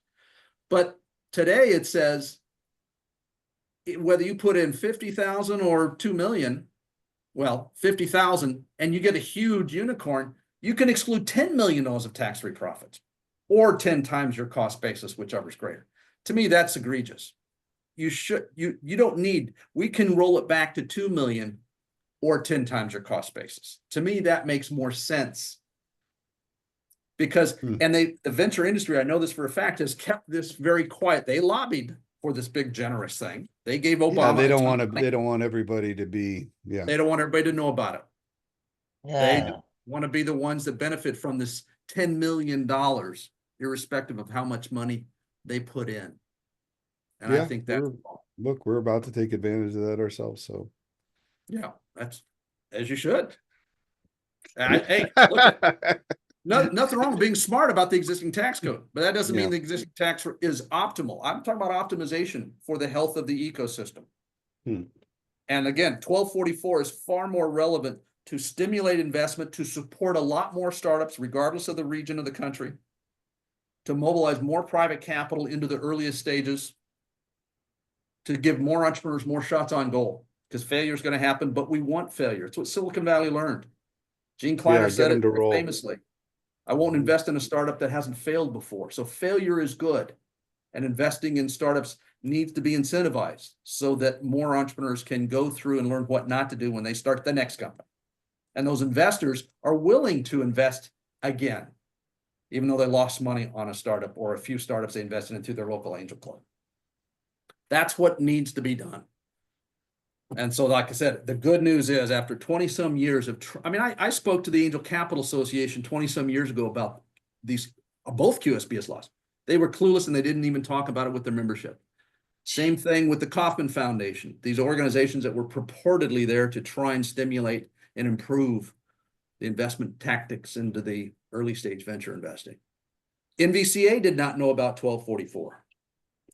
But today it says whether you put in 50,000 or 2 million, 50,000, and you get a huge unicorn, you can exclude $10 million of tax-free profits or 10 times your cost basis, whichever is greater. To me, that's egregious. You don't need, we can roll it back to 2 million or 10 times your cost basis. To me, that makes more sense. Because, and the venture industry, I know this for a fact, has kept this very quiet. They lobbied for this big generous thing. They gave Obama. Yeah, they don't want everybody to be, They don't want everybody to know about it. Yeah. They want to be the ones that benefit from this $10 million, irrespective of how much money they put in. And I think that, look, we're about to take advantage of that ourselves. So yeah, that's as you should. Hey, look, nothing wrong with being smart about the existing tax code, but that doesn't mean the existing tax is optimal. I'm talking about optimization for the health of the ecosystem. And again, 1244 is far more relevant to stimulate investment, to support a lot more startups, regardless of the region of the country, to mobilize more private capital into the earliest stages, to give more entrepreneurs more shots on goal, because failure is going to happen, but we want failure. It's what Silicon Valley learned. Gene Kleiner said it famously. I won't invest in a startup that hasn't failed before. So failure is good. And investing in startups needs to be incentivized so that more entrepreneurs can go through and learn what not to do when they start the next company. And those investors are willing to invest again, even though they lost money on a startup or a few startups they invested into their local angel club. That's what needs to be done. And so, like I said, the good news is after 20 some years of, I spoke to the Angel Capital Association 20 some years ago about these, both QSBS laws. They were clueless and they didn't even talk about it with their membership. Same thing with the Kauffman Foundation, these organizations that were purportedly there to try and stimulate and improve the investment tactics into the early stage venture investing. NVCA did not know about 1244.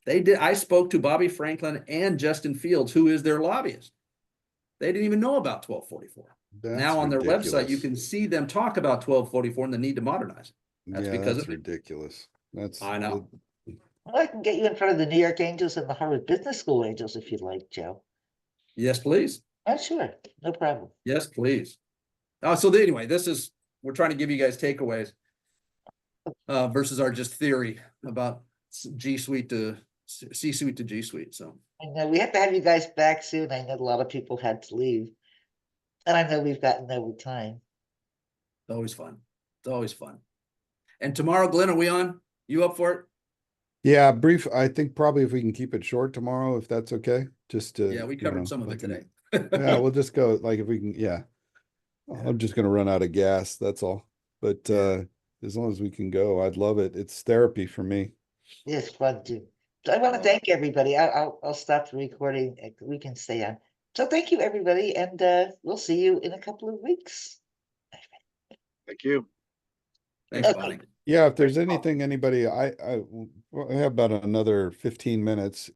They did. I spoke to Bobby Franklin and Justin Fields, who is their lobbyist. They didn't even know about 1244. Now on their website, you can see them talk about 1244 and the need to modernize it. That's because that's ridiculous. I know. Well, I can get you in front of the New York Angels and the Harvard Business School Angels if you'd like, Joe. Yes, please. Oh, sure. No problem. Yes, please. So anyway, we're trying to give you guys takeaways versus our just theory about C-suite to G-suite. So I know we have to have you guys back soon. I know a lot of people had to leave, and I know we've gotten over time. It's always fun. It's always fun. And tomorrow, Glenn, are we on? You up for it? Yeah, brief. I think probably if we can keep it short tomorrow, if that's okay. Just to we covered some of it today. Yeah, we'll just go like if we can. Yeah. I'm just gonna run out of gas. That's all. But as long as we can go, I'd love it. It's therapy for me. It's fun too. So I want to thank everybody. I'll stop the recording. We can stay on. So thank you, everybody, and we'll see you in a couple of weeks. Thank you. Thanks, Bonnie. Yeah, if there's anything, anybody, I have about another 15 minutes.